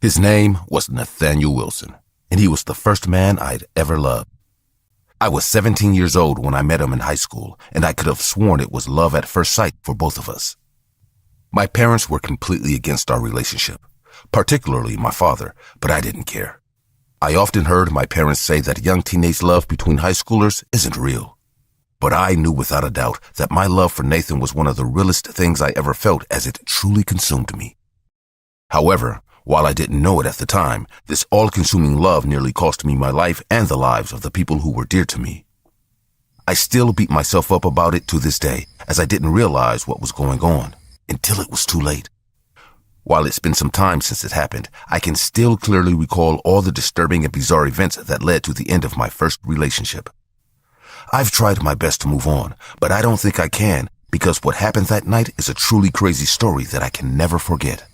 His name was Nathaniel Wilson, and he was the first man I'd ever loved. I was 17 years old when I met him in high school, and I could have sworn it was love at first sight for both of us. My parents were completely against our relationship, particularly my father, but I didn't care. I often heard my parents say that young teenage love between high schoolers isn't real. But I knew without a doubt that my love for Nathan was one of the realest things I ever felt, as it truly consumed me. However, while I didn't know it at the time, this all-consuming love nearly cost me my life and the lives of the people who were dear to me. I still beat myself up about it to this day, as I didn't realize what was going on until it was too late. While it's been some time since it happened, I can still clearly recall all the disturbing and bizarre events that led to the end of my first relationship. I've tried my best to move on, but I don't think I can, because what happened that night is a truly crazy story that I can never forget.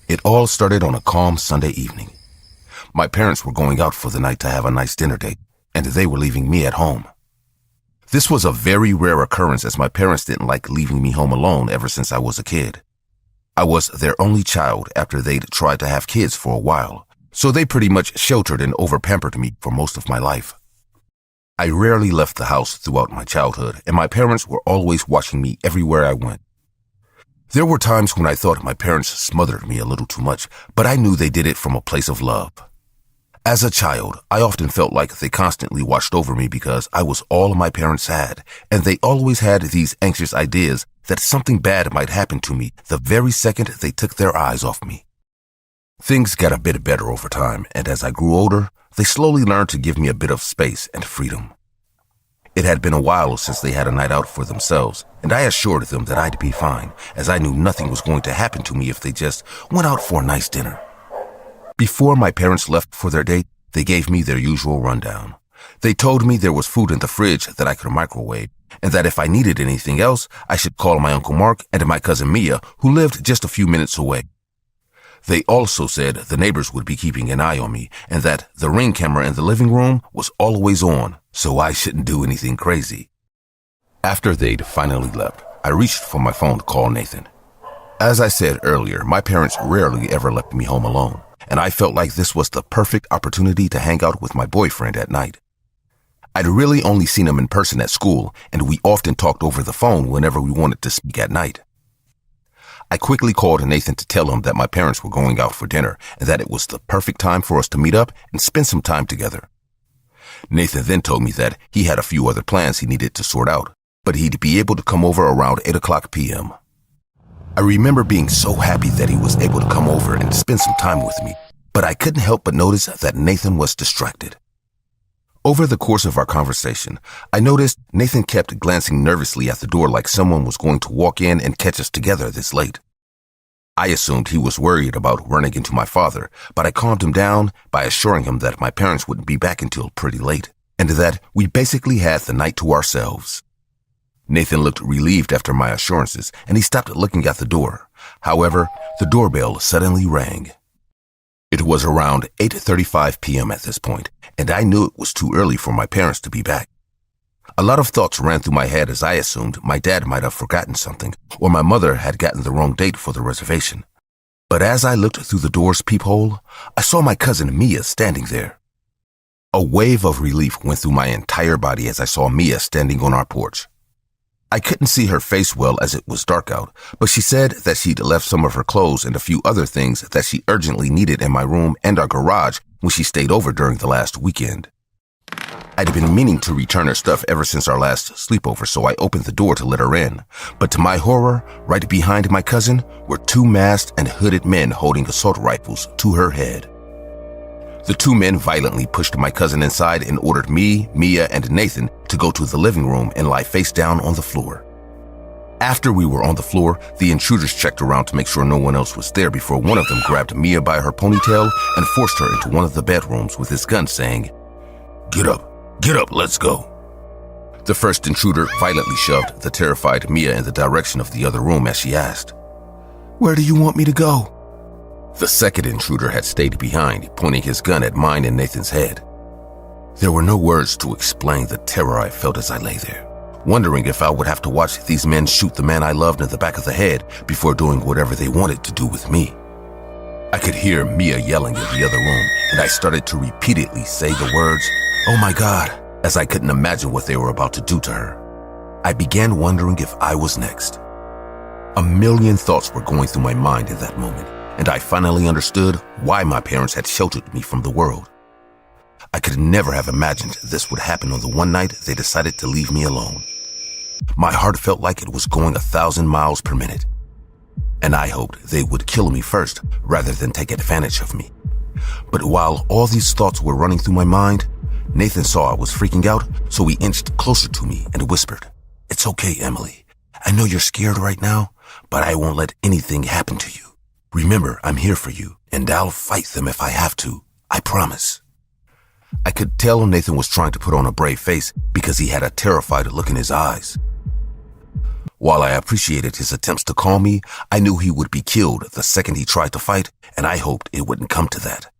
It all started on a calm Sunday evening. My parents were going out for the night to have a nice dinner date, and they were leaving me at home. This was a very rare occurrence, as my parents didn't like leaving me home alone ever since I was a kid. I was their only child after they'd tried to have kids for a while, so they pretty much sheltered and over-pampered me for most of my life. I rarely left the house throughout my childhood, and my parents were always watching me everywhere I went. There were times when I thought my parents smothered me a little too much, but I knew they did it from a place of love. As a child, I often felt like they constantly watched over me because I was all my parents had, and they always had these anxious ideas that something bad might happen to me the very second they took their eyes off me. Things got a bit better over time, and as I grew older, they slowly learned to give me a bit of space and freedom. It had been a while since they had a night out for themselves, and I assured them that I'd be fine, as I knew nothing was going to happen to me if they just went out for a nice dinner. Before my parents left for their date, they gave me their usual rundown. They told me there was food in the fridge that I could microwave, and that if I needed anything else, I should call my Uncle Mark and my cousin Mia, who lived just a few minutes away. They also said the neighbors would be keeping an eye on me, and that the Ring camera in the living room was always on, so I shouldn't do anything crazy. After they'd finally left, I reached for my phone to call Nathan. As I said earlier, my parents rarely ever left me home alone, and I felt like this was the perfect opportunity to hang out with my boyfriend at night. I'd really only seen him in person at school, and we often talked over the phone whenever we wanted to speak at night. I quickly called Nathan to tell him that my parents were going out for dinner and that it was the perfect time for us to meet up and spend some time together. Nathan then told me that he had a few other plans he needed to sort out, but he'd be able to come over around 8:00 p.m. I remember being so happy that he was able to come over and spend some time with me, but I couldn't help but notice that Nathan was distracted. Over the course of our conversation, I noticed Nathan kept glancing nervously at the door like someone was going to walk in and catch us together this late. I assumed he was worried about running into my father, but I calmed him down by assuring him that my parents wouldn't be back until pretty late, and that we basically had the night to ourselves. Nathan looked relieved after my assurances, and he stopped looking at the door. However, the doorbell suddenly rang. It was around 8:35 p.m. at this point, and I knew it was too early for my parents to be back. A lot of thoughts ran through my head as I assumed my dad might have forgotten something, or my mother had gotten the wrong date for the reservation. But as I looked through the door's peephole, I saw my cousin Mia standing there. A wave of relief went through my entire body as I saw Mia standing on our porch. I couldn't see her face well as it was dark out, but she said that she'd left some of her clothes and a few other things that she urgently needed in my room and our garage when she stayed over during the last weekend. I'd been meaning to return her stuff ever since our last sleepover, so I opened the door to let her in. But to my horror, right behind my cousin were two masked and hooded men holding assault rifles to her head. The two men violently pushed my cousin inside and ordered me, Mia, and Nathan to go to the living room and lie face down on the floor. After we were on the floor, the intruders checked around to make sure no one else was there before one of them grabbed Mia by her ponytail and forced her into one of the bedrooms with his gun, saying, Get up, let's go." The first intruder violently shoved the terrified Mia in the direction of the other room as she asked, "Where do you want me to go?" The second intruder had stayed behind, pointing his gun at mine and Nathan's head. There were no words to explain the terror I felt as I lay there, wondering if I would have to watch these men shoot the man I loved in the back of the head before doing whatever they wanted to do with me. I could hear Mia yelling in the other room, and I started to repeatedly say the words, "Oh my God," as I couldn't imagine what they were about to do to her. I began wondering if I was next. A million thoughts were going through my mind in that moment, and I finally understood why my parents had sheltered me from the world. I could never have imagined this would happen on the one night they decided to leave me alone. My heart felt like it was going 1,000 miles per minute, and I hoped they would kill me first rather than take advantage of me. But while all these thoughts were running through my mind, Nathan saw I was freaking out, so he inched closer to me and whispered, "It's okay, Emily. I know you're scared right now, but I won't let anything happen to you. Remember, I'm here for you, and I'll fight them if I have to. I promise." I could tell Nathan was trying to put on a brave face because he had a terrified look in his eyes. While I appreciated his attempts to calm me, I knew he would be killed the second he tried to fight, and I hoped it wouldn't come to that.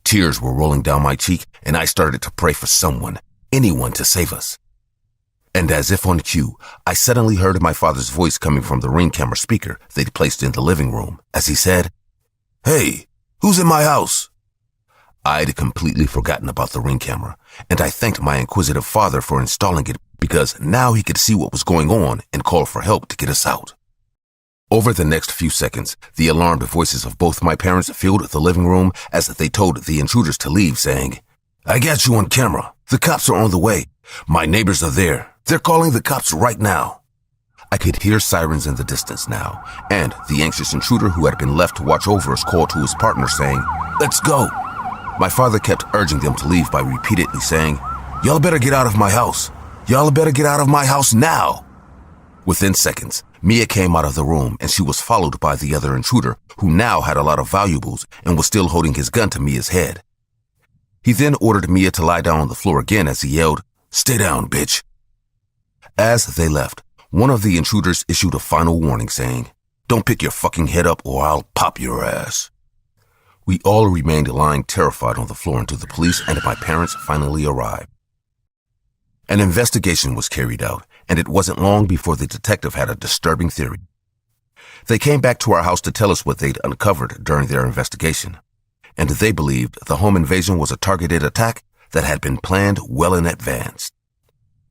Tears were rolling down my cheek, and I started to pray for someone, anyone to save us. And as if on cue, I suddenly heard my father's voice coming from the Ring camera speaker they'd placed in the living room as he said, "Hey, who's in my house?" I'd completely forgotten about the Ring camera, and I thanked my inquisitive father for installing it because now he could see what was going on and call for help to get us out. Over the next few seconds, the alarmed voices of both my parents filled the living room as they told the intruders to leave, saying, "I got you on camera. The cops are on the way. My neighbors are there. They're calling the cops right now." I could hear sirens in the distance now, and the anxious intruder who had been left to watch over us called to his partner saying, "Let's go." My father kept urging them to leave by repeatedly saying, "Y'all better get out of my house. Y'all better get out of my house now." Within seconds, Mia came out of the room and she was followed by the other intruder who now had a lot of valuables and was still holding his gun to Mia's head. He then ordered Mia to lie down on the floor again as he yelled, "Stay down, bitch." As they left, one of the intruders issued a final warning saying, "Don't pick your fucking head up or I'll pop your ass." We all remained lying terrified on the floor until the police and my parents finally arrived. An investigation was carried out, and it wasn't long before the detective had a disturbing theory. They came back to our house to tell us what they'd uncovered during their investigation, and they believed the home invasion was a targeted attack that had been planned well in advance.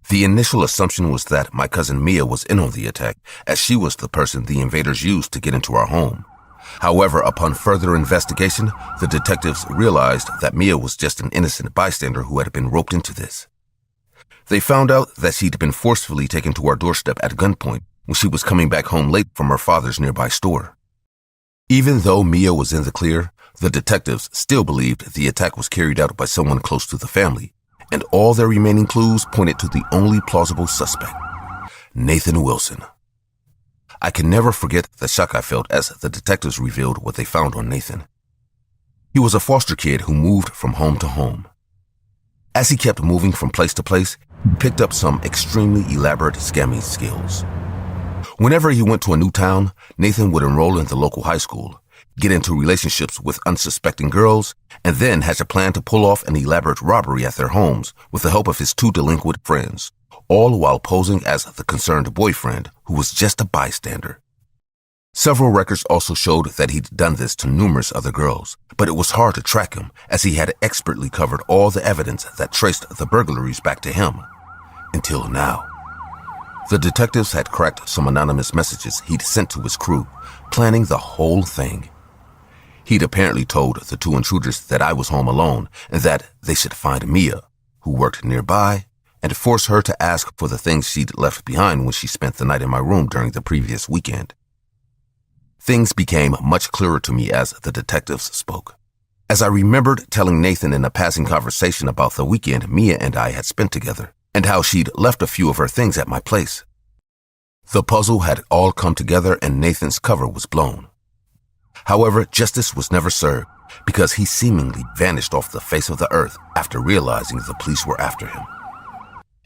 The initial assumption was that my cousin Mia was in on the attack, as she was the person the invaders used to get into our home. However, upon further investigation, the detectives realized that Mia was just an innocent bystander who had been roped into this. They found out that she'd been forcefully taken to our doorstep at gunpoint when she was coming back home late from her father's nearby store. Even though Mia was in the clear, the detectives still believed the attack was carried out by someone close to the family, and all their remaining clues pointed to the only plausible suspect, Nathan Wilson. I can never forget the shock I felt as the detectives revealed what they found on Nathan. He was a foster kid who moved from home to home. As he kept moving from place to place, he picked up some extremely elaborate scamming skills. Whenever he went to a new town, Nathan would enroll in the local high school, get into relationships with unsuspecting girls, and then hatch a plan to pull off an elaborate robbery at their homes with the help of his two delinquent friends, all while posing as the concerned boyfriend who was just a bystander. Several records also showed that he'd done this to numerous other girls, but it was hard to track him as he had expertly covered all the evidence that traced the burglaries back to him. Until now. The detectives had cracked some anonymous messages he'd sent to his crew, planning the whole thing. He'd apparently told the two intruders that I was home alone and that they should find Mia, who worked nearby, and force her to ask for the things she'd left behind when she spent the night in my room during the previous weekend. Things became much clearer to me as the detectives spoke. As I remembered telling Nathan in a passing conversation about the weekend Mia and I had spent together, and how she'd left a few of her things at my place. The puzzle had all come together and Nathan's cover was blown. However, justice was never served because he seemingly vanished off the face of the earth after realizing the police were after him.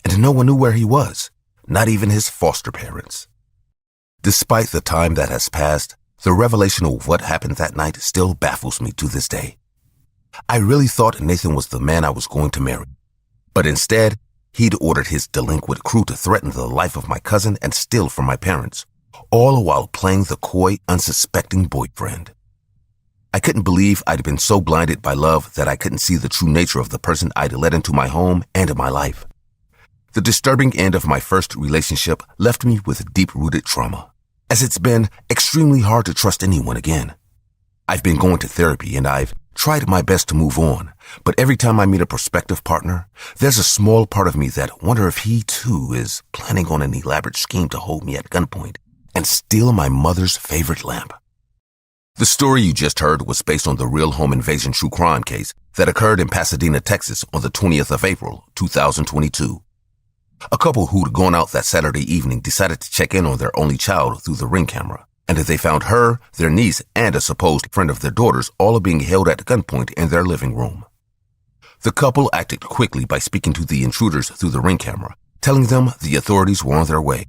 And no one knew where he was, not even his foster parents. Despite the time that has passed, the revelation of what happened that night still baffles me to this day. I really thought Nathan was the man I was going to marry, but instead, he'd ordered his delinquent crew to threaten the life of my cousin and steal from my parents, all while playing the coy, unsuspecting boyfriend. I couldn't believe I'd been so blinded by love that I couldn't see the true nature of the person I'd let into my home and my life. The disturbing end of my first relationship left me with deep-rooted trauma, as it's been extremely hard to trust anyone again. I've been going to therapy and I've tried my best to move on, but every time I meet a prospective partner, there's a small part of me that wonder if he too is planning on an elaborate scheme to hold me at gunpoint and steal my mother's favorite lamp. The story you just heard was based on the real home invasion true crime case that occurred in Pasadena, Texas on the 20th of April, 2022. A couple who'd gone out that Saturday evening decided to check in on their only child through the Ring camera, and they found her, their niece, and a supposed friend of their daughter's all being held at gunpoint in their living room. The couple acted quickly by speaking to the intruders through the Ring camera, telling them the authorities were on their way.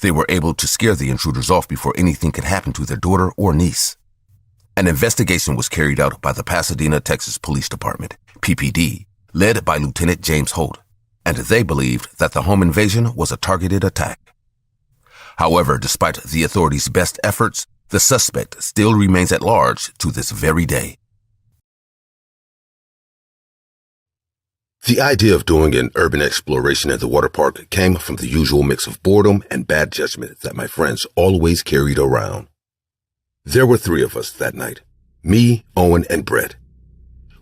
They were able to scare the intruders off before anything could happen to their daughter or niece. An investigation was carried out by the Pasadena, Texas Police Department, PPD, led by Lieutenant James Holt, and they believed that the home invasion was a targeted attack. However, despite the authorities' best efforts, the suspect still remains at large to this very day. The idea of doing an urban exploration at the water park came from the usual mix of boredom and bad judgment that my friends always carried around. There were 3 of us that night, me, Owen, and Brett.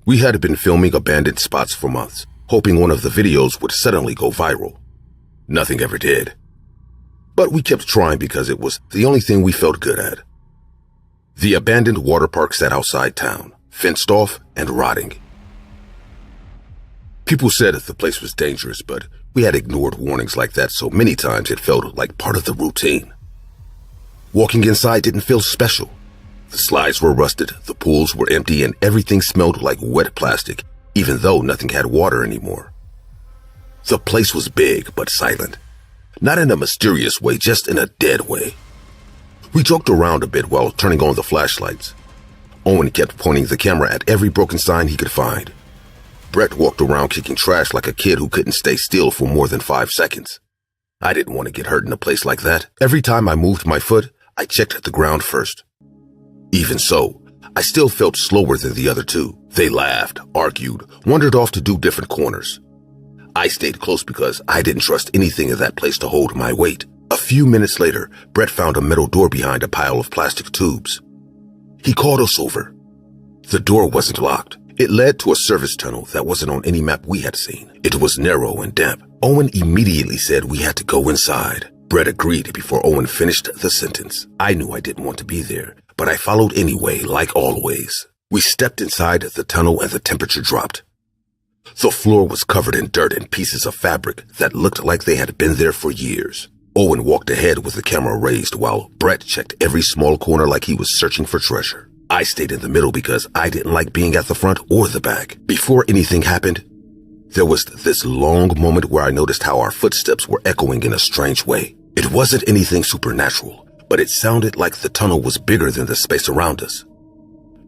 We had been filming abandoned spots for months, hoping one of the videos would suddenly go viral. Nothing ever did. But we kept trying because it was the only thing we felt good at. The abandoned water park sat outside town, fenced off and rotting. People said the place was dangerous, but we had ignored warnings like that so many times it felt like part of the routine. Walking inside didn't feel special. The slides were rusted, the pools were empty, and everything smelled like wet plastic, even though nothing had water anymore. The place was big but silent. Not in a mysterious way, just in a dead way. We joked around a bit while turning on the flashlights. Owen kept pointing the camera at every broken sign he could find. Brett walked around kicking trash like a kid who couldn't stay still for more than 5 seconds. I didn't want to get hurt in a place like that. Every time I moved my foot, I checked the ground first. Even so, I still felt slower than the other 2. They laughed, argued, wandered off to do different corners. I stayed close because I didn't trust anything in that place to hold my weight. A few minutes later, Brett found a metal door behind a pile of plastic tubes. He called us over. The door wasn't locked. It led to a service tunnel that wasn't on any map we had seen. It was narrow and damp. Owen immediately said we had to go inside. Brett agreed before Owen finished the sentence. I knew I didn't want to be there, but I followed anyway, like always. We stepped inside the tunnel and the temperature dropped. The floor was covered in dirt and pieces of fabric that looked like they had been there for years. Owen walked ahead with the camera raised while Brett checked every small corner like he was searching for treasure. I stayed in the middle because I didn't like being at the front or the back. Before anything happened, there was this long moment where I noticed how our footsteps were echoing in a strange way. It wasn't anything supernatural, but it sounded like the tunnel was bigger than the space around us.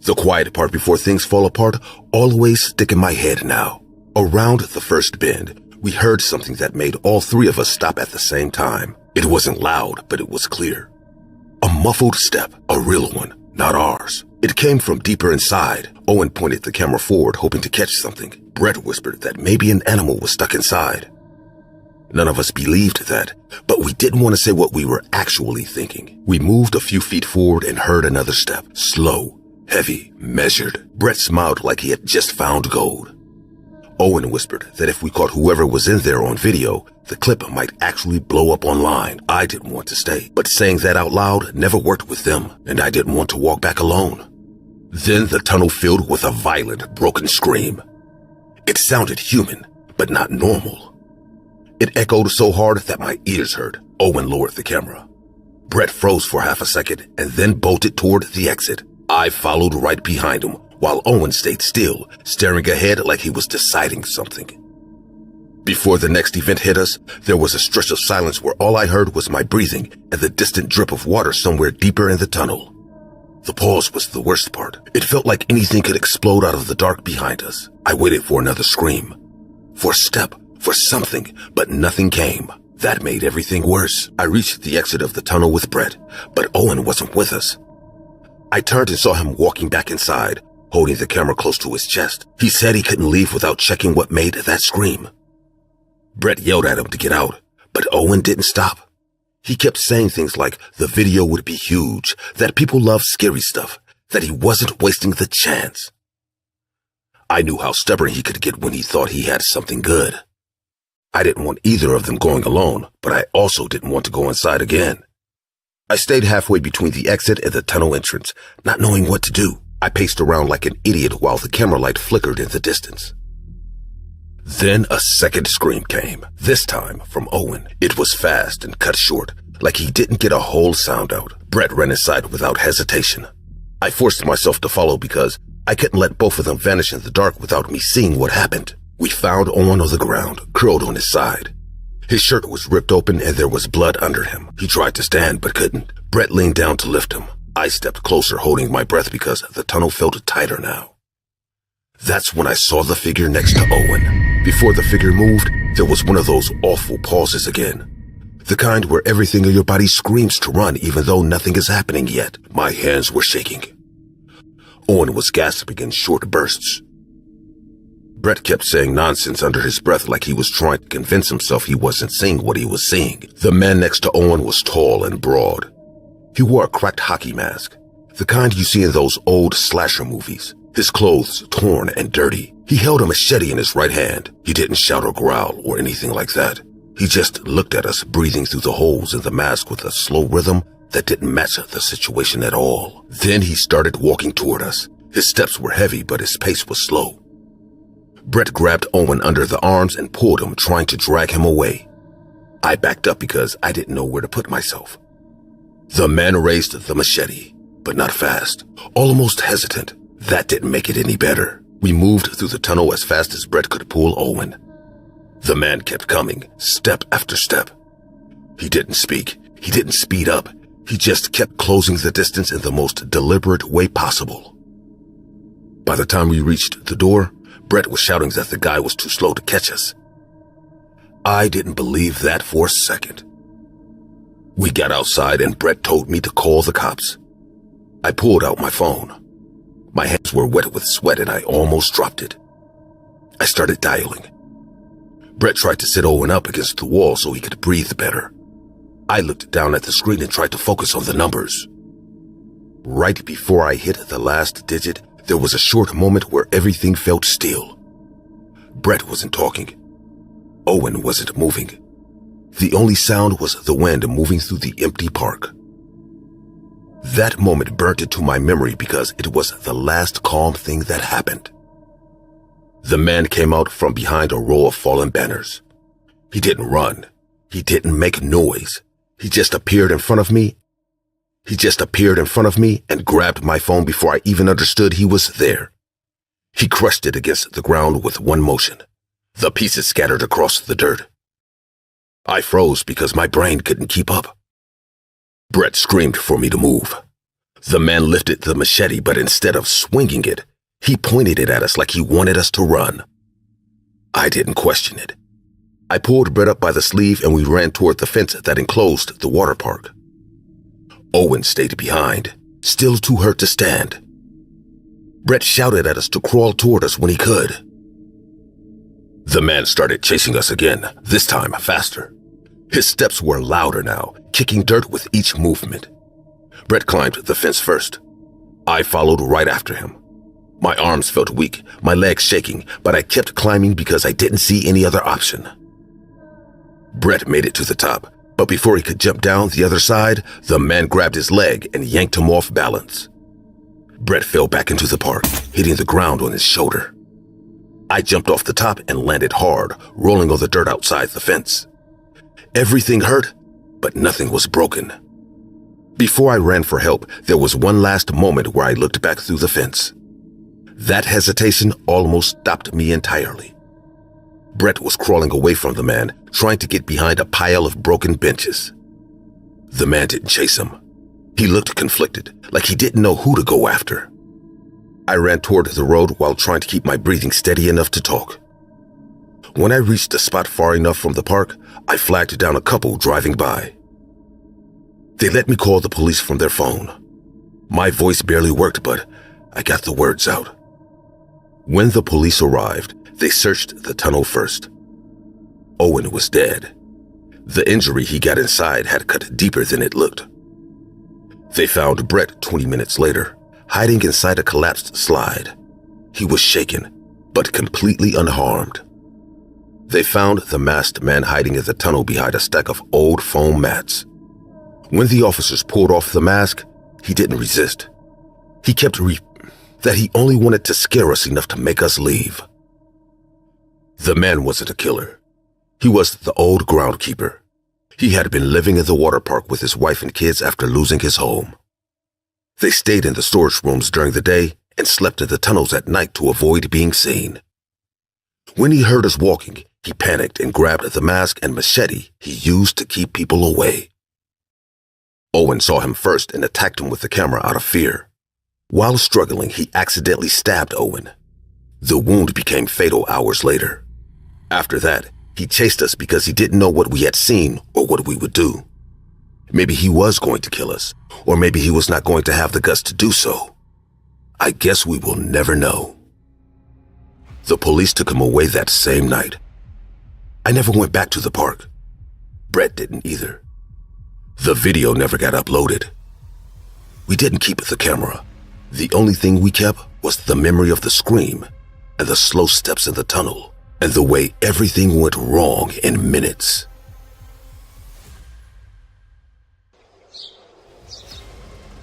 The quiet part before things fall apart always stick in my head now. Around the first bend, we heard something that made all 3 of us stop at the same time. It wasn't loud, but it was clear. A muffled step, a real one, not ours. It came from deeper inside. Owen pointed the camera forward, hoping to catch something. Brett whispered that maybe an animal was stuck inside. None of us believed that, but we didn't want to say what we were actually thinking. We moved a few feet forward and heard another step. Slow, heavy, measured. Brett smiled like he had just found gold. Owen whispered that if we caught whoever was in there on video, the clip might actually blow up online. I didn't want to stay, but saying that out loud never worked with them, and I didn't want to walk back alone. Then the tunnel filled with a violent, broken scream. It sounded human, but not normal. It echoed so hard that my ears hurt. Owen lowered the camera. Brett froze for half a second and then bolted toward the exit. I followed right behind him, while Owen stayed still, staring ahead like he was deciding something. Before the next event hit us, there was a stretch of silence where all I heard was my breathing and the distant drip of water somewhere deeper in the tunnel. The pause was the worst part. It felt like anything could explode out of the dark behind us. I waited for another scream, for a step, for something, but nothing came. That made everything worse. I reached the exit of the tunnel with Brett, but Owen wasn't with us. I turned and saw him walking back inside, holding the camera close to his chest. He said he couldn't leave without checking what made that scream. Brett yelled at him to get out, but Owen didn't stop. He kept saying things like the video would be huge, that people love scary stuff, that he wasn't wasting the chance. I knew how stubborn he could get when he thought he had something good. I didn't want either of them going alone, but I also didn't want to go inside again. I stayed halfway between the exit and the tunnel entrance, not knowing what to do. I paced around like an idiot while the camera light flickered in the distance. Then a second scream came, this time from Owen. It was fast and cut short, like he didn't get a whole sound out. Brett ran inside without hesitation. I forced myself to follow because I couldn't let both of them vanish in the dark without me seeing what happened. We found Owen on the ground, curled on his side. His shirt was ripped open and there was blood under him. He tried to stand but couldn't. Brett leaned down to lift him. I stepped closer, holding my breath because the tunnel felt tighter now. That's when I saw the figure next to Owen. Before the figure moved, there was one of those awful pauses again. The kind where everything in your body screams to run even though nothing is happening yet. My hands were shaking. Owen was gasping in short bursts. Brett kept saying nonsense under his breath like he was trying to convince himself he wasn't seeing what he was seeing. The man next to Owen was tall and broad. He wore a cracked hockey mask, the kind you see in those old slasher movies. His clothes torn and dirty. He held a machete in his right hand. He didn't shout or growl or anything like that. He just looked at us, breathing through the holes in the mask with a slow rhythm that didn't match the situation at all. Then he started walking toward us. His steps were heavy, but his pace was slow. Brett grabbed Owen under the arms and pulled him, trying to drag him away. I backed up because I didn't know where to put myself. The man raised the machete, but not fast, almost hesitant. That didn't make it any better. We moved through the tunnel as fast as Brett could pull Owen. The man kept coming, step after step. He didn't speak. He didn't speed up. He just kept closing the distance in the most deliberate way possible. By the time we reached the door, Brett was shouting that the guy was too slow to catch us. I didn't believe that for a second. We got outside and Brett told me to call the cops. I pulled out my phone. My hands were wet with sweat and I almost dropped it. I started dialing. Brett tried to sit Owen up against the wall so he could breathe better. I looked down at the screen and tried to focus on the numbers. Right before I hit the last digit, there was a short moment where everything felt still. Brett wasn't talking. Owen wasn't moving. The only sound was the wind moving through the empty park. That moment burnt into my memory because it was the last calm thing that happened. The man came out from behind a row of fallen banners. He didn't run. He didn't make noise. He just appeared in front of me and grabbed my phone before I even understood he was there. He crushed it against the ground with one motion. The pieces scattered across the dirt. I froze because my brain couldn't keep up. Brett screamed for me to move. The man lifted the machete, but instead of swinging it, he pointed it at us like he wanted us to run. I didn't question it. I pulled Brett up by the sleeve and we ran toward the fence that enclosed the water park. Owen stayed behind, still too hurt to stand. Brett shouted at us to crawl toward us when he could. The man started chasing us again, this time faster. His steps were louder now, kicking dirt with each movement. Brett climbed the fence first. I followed right after him. My arms felt weak, my legs shaking, but I kept climbing because I didn't see any other option. Brett made it to the top, but before he could jump down the other side, the man grabbed his leg and yanked him off balance. Brett fell back into the park, hitting the ground on his shoulder. I jumped off the top and landed hard, rolling on the dirt outside the fence. Everything hurt, but nothing was broken. Before I ran for help, there was one last moment where I looked back through the fence. That hesitation almost stopped me entirely. Brett was crawling away from the man, trying to get behind a pile of broken benches. The man didn't chase him. He looked conflicted, like he didn't know who to go after. I ran toward the road while trying to keep my breathing steady enough to talk. When I reached a spot far enough from the park, I flagged down a couple driving by. They let me call the police from their phone. My voice barely worked, but I got the words out. When the police arrived, they searched the tunnel first. Owen was dead. The injury he got inside had cut deeper than it looked. They found Brett 20 minutes later, hiding inside a collapsed slide. He was shaken, but completely unharmed. They found the masked man hiding in the tunnel behind a stack of old foam mats. When the officers pulled off the mask, he didn't resist. He kept that he only wanted to scare us enough to make us leave. The man wasn't a killer. He was the old groundkeeper. He had been living in the water park with his wife and kids after losing his home. They stayed in the storage rooms during the day and slept in the tunnels at night to avoid being seen. When he heard us walking, he panicked and grabbed the mask and machete he used to keep people away. Owen saw him first and attacked him with the camera out of fear. While struggling, he accidentally stabbed Owen. The wound became fatal hours later. After that, he chased us because he didn't know what we had seen or what we would do. Maybe he was going to kill us, or maybe he was not going to have the guts to do so. I guess we will never know. The police took him away that same night. I never went back to the park. Brett didn't either. The video never got uploaded. We didn't keep the camera. The only thing we kept was the memory of the scream and the slow steps in the tunnel and the way everything went wrong in minutes.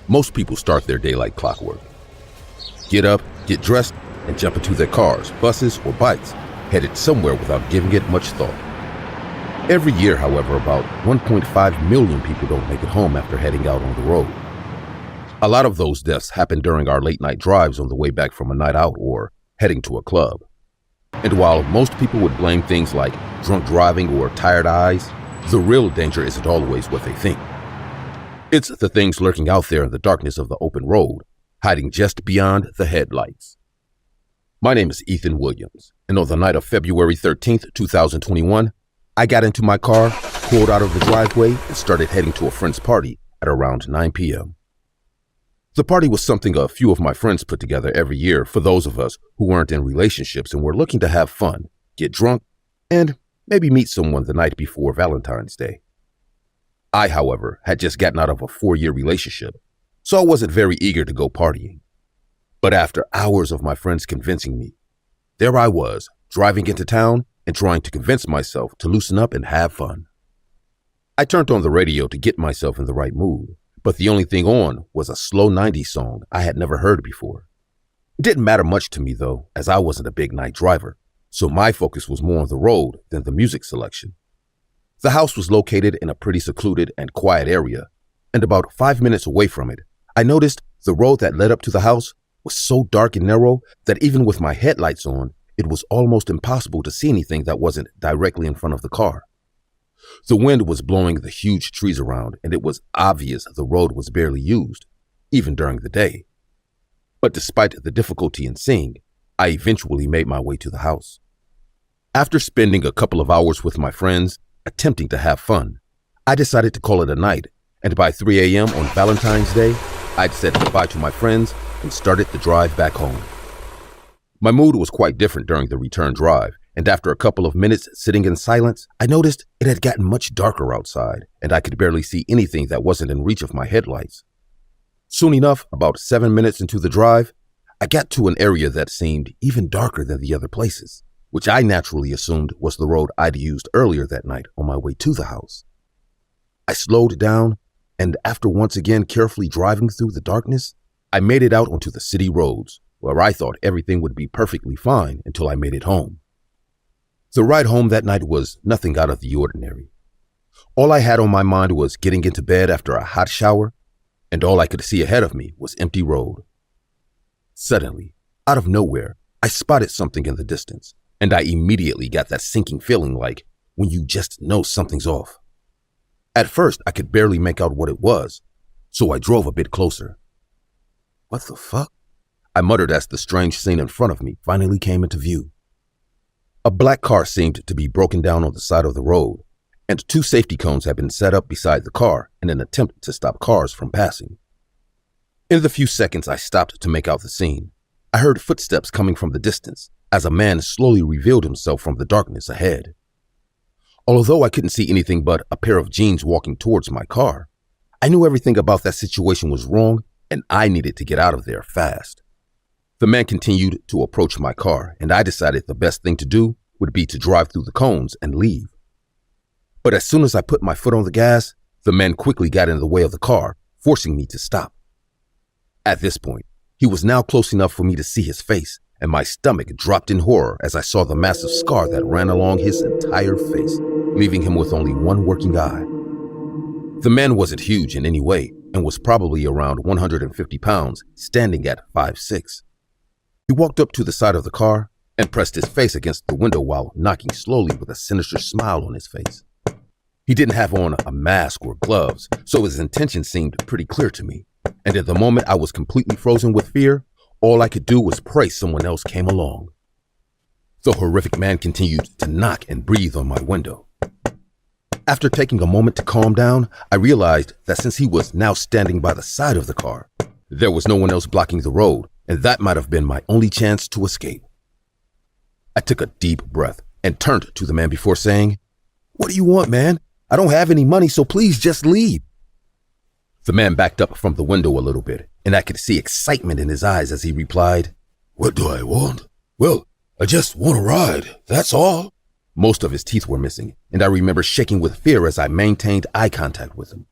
Most people start their day like clockwork. Get up, get dressed, and jump into their cars, buses, or bikes, headed somewhere without giving it much thought. Every year, however, about 1.5 million people don't make it home after heading out on the road. A lot of those deaths happen during our late-night drives on the way back from a night out or heading to a club. And while most people would blame things like drunk driving or tired eyes, the real danger isn't always what they think. It's the things lurking out there in the darkness of the open road, hiding just beyond the headlights. My name is Ethan Williams, and on the night of February 13th, 2021, I got into my car, pulled out of the driveway, and started heading to a friend's party at around 9 p.m. The party was something a few of my friends put together every year for those of us who weren't in relationships and were looking to have fun, get drunk, and maybe meet someone the night before Valentine's Day. I, however, had just gotten out of a 4-year relationship, so I wasn't very eager to go partying. But after hours of my friends convincing me, there I was, driving into town and trying to convince myself to loosen up and have fun. I turned on the radio to get myself in the right mood, but the only thing on was a slow 90s song I had never heard before. It didn't matter much to me, though, as I wasn't a big night driver, so my focus was more on the road than the music selection. The house was located in a pretty secluded and quiet area, and about 5 minutes away from it, I noticed the road that led up to the house was so dark and narrow that even with my headlights on, it was almost impossible to see anything that wasn't directly in front of the car. The wind was blowing the huge trees around, and it was obvious the road was barely used, even during the day. But despite the difficulty in seeing, I eventually made my way to the house. After spending a couple of hours with my friends, attempting to have fun, I decided to call it a night, and by 3 a.m. on Valentine's Day, I'd said goodbye to my friends and started the drive back home. My mood was quite different during the return drive, and after a couple of minutes sitting in silence, I noticed it had gotten much darker outside, and I could barely see anything that wasn't in reach of my headlights. Soon enough, about 7 minutes into the drive, I got to an area that seemed even darker than the other places, which I naturally assumed was the road I'd used earlier that night on my way to the house. I slowed down, and after once again carefully driving through the darkness, I made it out onto the city roads, where I thought everything would be perfectly fine until I made it home. The ride home that night was nothing out of the ordinary. All I had on my mind was getting into bed after a hot shower, and all I could see ahead of me was empty road. Suddenly, out of nowhere, I spotted something in the distance, and I immediately got that sinking feeling like when you just know something's off. At first, I could barely make out what it was, so I drove a bit closer. What the fuck? I muttered as the strange scene in front of me finally came into view. A black car seemed to be broken down on the side of the road, and 2 safety cones had been set up beside the car in an attempt to stop cars from passing. In the few seconds I stopped to make out the scene, I heard footsteps coming from the distance as a man slowly revealed himself from the darkness ahead. Although I couldn't see anything but a pair of jeans walking towards my car, I knew everything about that situation was wrong and I needed to get out of there fast. The man continued to approach my car, and I decided the best thing to do would be to drive through the cones and leave. But as soon as I put my foot on the gas, the man quickly got in the way of the car, forcing me to stop. At this point, he was now close enough for me to see his face, and my stomach dropped in horror as I saw the massive scar that ran along his entire face, leaving him with only one working eye. The man wasn't huge in any way and was probably around 150 pounds, standing at 5'6". He walked up to the side of the car and pressed his face against the window while knocking slowly with a sinister smile on his face. He didn't have on a mask or gloves, so his intention seemed pretty clear to me, and at the moment I was completely frozen with fear. All I could do was pray someone else came along. The horrific man continued to knock and breathe on my window. After taking a moment to calm down, I realized that since he was now standing by the side of the car, there was no one else blocking the road, and that might have been my only chance to escape. I took a deep breath and turned to the man before saying, "What do you want, man? I don't have any money, so please just leave." The man backed up from the window a little bit, and I could see excitement in his eyes as he replied, "What do I want? Well, I just want a ride, that's all." Most of his teeth were missing, and I remember shaking with fear as I maintained eye contact with him.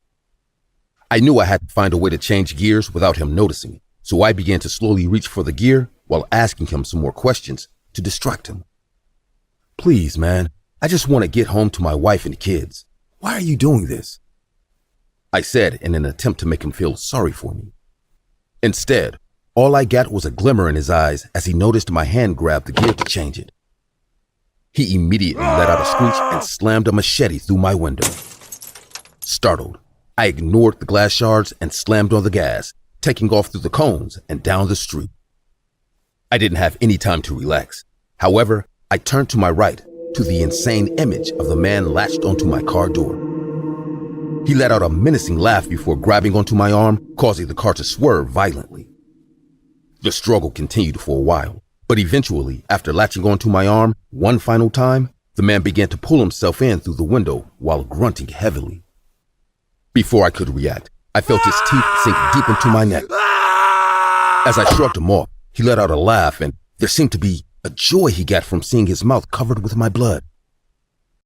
I knew I had to find a way to change gears without him noticing, so I began to slowly reach for the gear while asking him some more questions to distract him. "Please, man, I just want to get home to my wife and kids. Why are you doing this?" I said in an attempt to make him feel sorry for me. Instead, all I got was a glimmer in his eyes as he noticed my hand grab the gear to change it. He immediately let out a screech and slammed a machete through my window. Startled, I ignored the glass shards and slammed on the gas, taking off through the cones and down the street. I didn't have any time to relax. However, I turned to my right to the insane image of the man latched onto my car door. He let out a menacing laugh before grabbing onto my arm, causing the car to swerve violently. The struggle continued for a while, but eventually, after latching onto my arm one final time, the man began to pull himself in through the window while grunting heavily. Before I could react, I felt his teeth sink deep into my neck. As I shrugged him off, he let out a laugh, and there seemed to be a joy he got from seeing his mouth covered with my blood.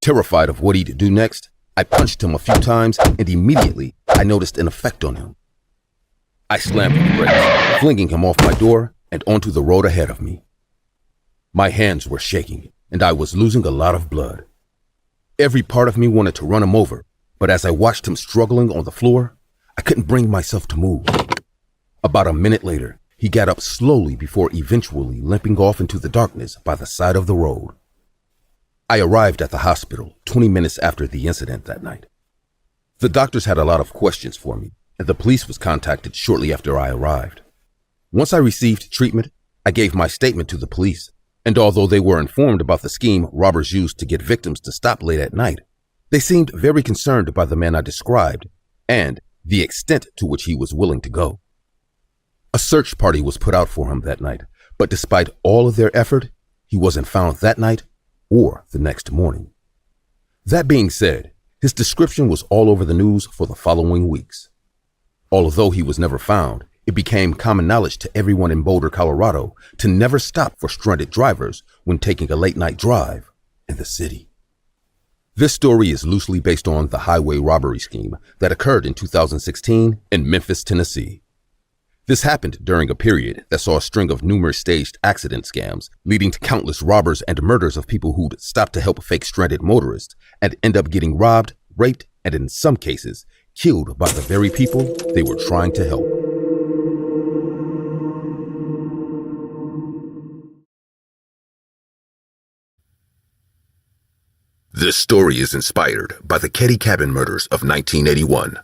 Terrified of what he'd do next, I punched him a few times, and immediately I noticed an effect on him. I slammed the brakes, flinging him off my door and onto the road ahead of me. My hands were shaking, and I was losing a lot of blood. Every part of me wanted to run him over, but as I watched him struggling on the floor, I couldn't bring myself to move. About a minute later, he got up slowly before eventually limping off into the darkness by the side of the road. I arrived at the hospital 20 minutes after the incident that night. The doctors had a lot of questions for me, and the police was contacted shortly after I arrived. Once I received treatment, I gave my statement to the police, and although they were informed about the scheme robbers used to get victims to stop late at night, they seemed very concerned by the man I described and the extent to which he was willing to go. A search party was put out for him that night, but despite all of their effort, he wasn't found that night or the next morning. That being said, his description was all over the news for the following weeks. Although he was never found, it became common knowledge to everyone in Boulder, Colorado, to never stop for stranded drivers when taking a late-night drive in the city. This story is loosely based on the highway robbery scheme that occurred in 2016 in Memphis, Tennessee. This happened during a period that saw a string of numerous staged accident scams, leading to countless robbers and murders of people who'd stopped to help fake stranded motorists and end up getting robbed, raped, and in some cases, killed by the very people they were trying to help. This story is inspired by the Ketty Cabin murders of 1981.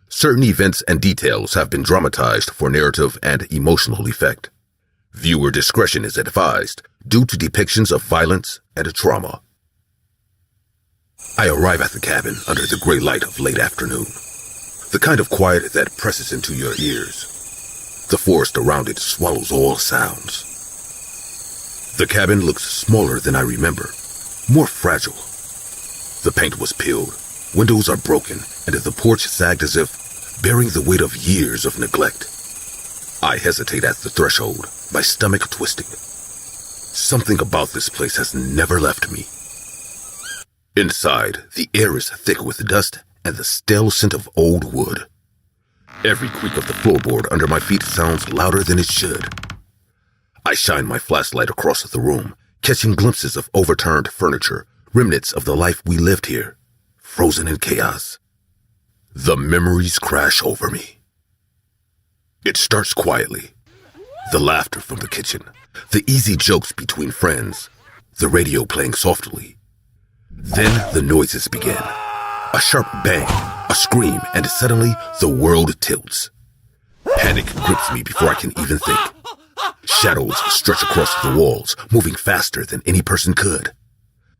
Certain events and details have been dramatized for narrative and emotional effect. Viewer discretion is advised due to depictions of violence and trauma. I arrive at the cabin under the gray light of late afternoon, the kind of quiet that presses into your ears. The forest around it swallows all sounds. The cabin looks smaller than I remember, more fragile. The paint was peeled, windows are broken, and the porch sagged as if bearing the weight of years of neglect. I hesitate at the threshold, my stomach twisting. Something about this place has never left me. Inside, the air is thick with dust and the stale scent of old wood. Every creak of the floorboard under my feet sounds louder than it should. I shine my flashlight across the room, catching glimpses of overturned furniture, remnants of the life we lived here, frozen in chaos. The memories crash over me. It starts quietly. The laughter from the kitchen, the easy jokes between friends, the radio playing softly. Then the noises begin. A sharp bang, a scream, and suddenly the world tilts. Panic grips me before I can even think. Shadows stretch across the walls, moving faster than any person could.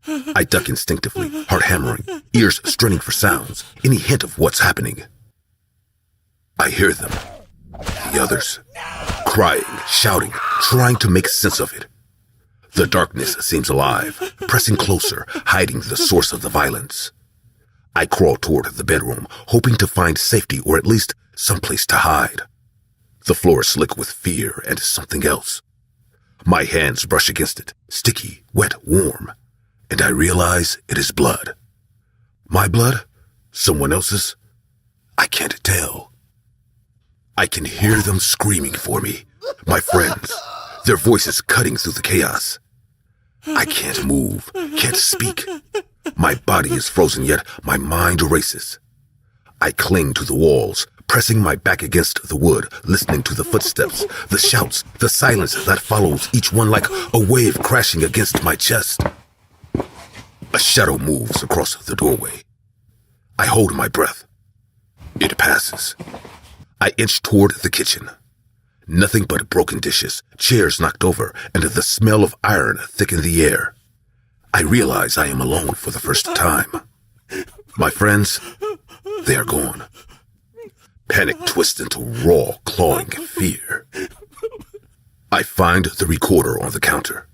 I duck instinctively, heart hammering, ears straining for sounds, any hint of what's happening. I hear them. The others. Crying, shouting, trying to make sense of it. The darkness seems alive, pressing closer, hiding the source of the violence. I crawl toward the bedroom, hoping to find safety or at least someplace to hide. The floor is slick with fear and something else. My hands brush against it, sticky, wet, warm, and I realize it is blood. My blood? Someone else's? I can't tell. I can hear them screaming for me, my friends, their voices cutting through the chaos. I can't move, can't speak. My body is frozen, yet my mind races. I cling to the walls, pressing my back against the wood, listening to the footsteps, the shouts, the silence that follows each one like a wave crashing against my chest. A shadow moves across the doorway. I hold my breath. It passes. I inch toward the kitchen. Nothing but broken dishes, chairs knocked over, and the smell of iron thicken the air. I realize I am alone for the first time. My friends, they are gone. Panic twists into raw, clawing fear. I find the recorder on the counter.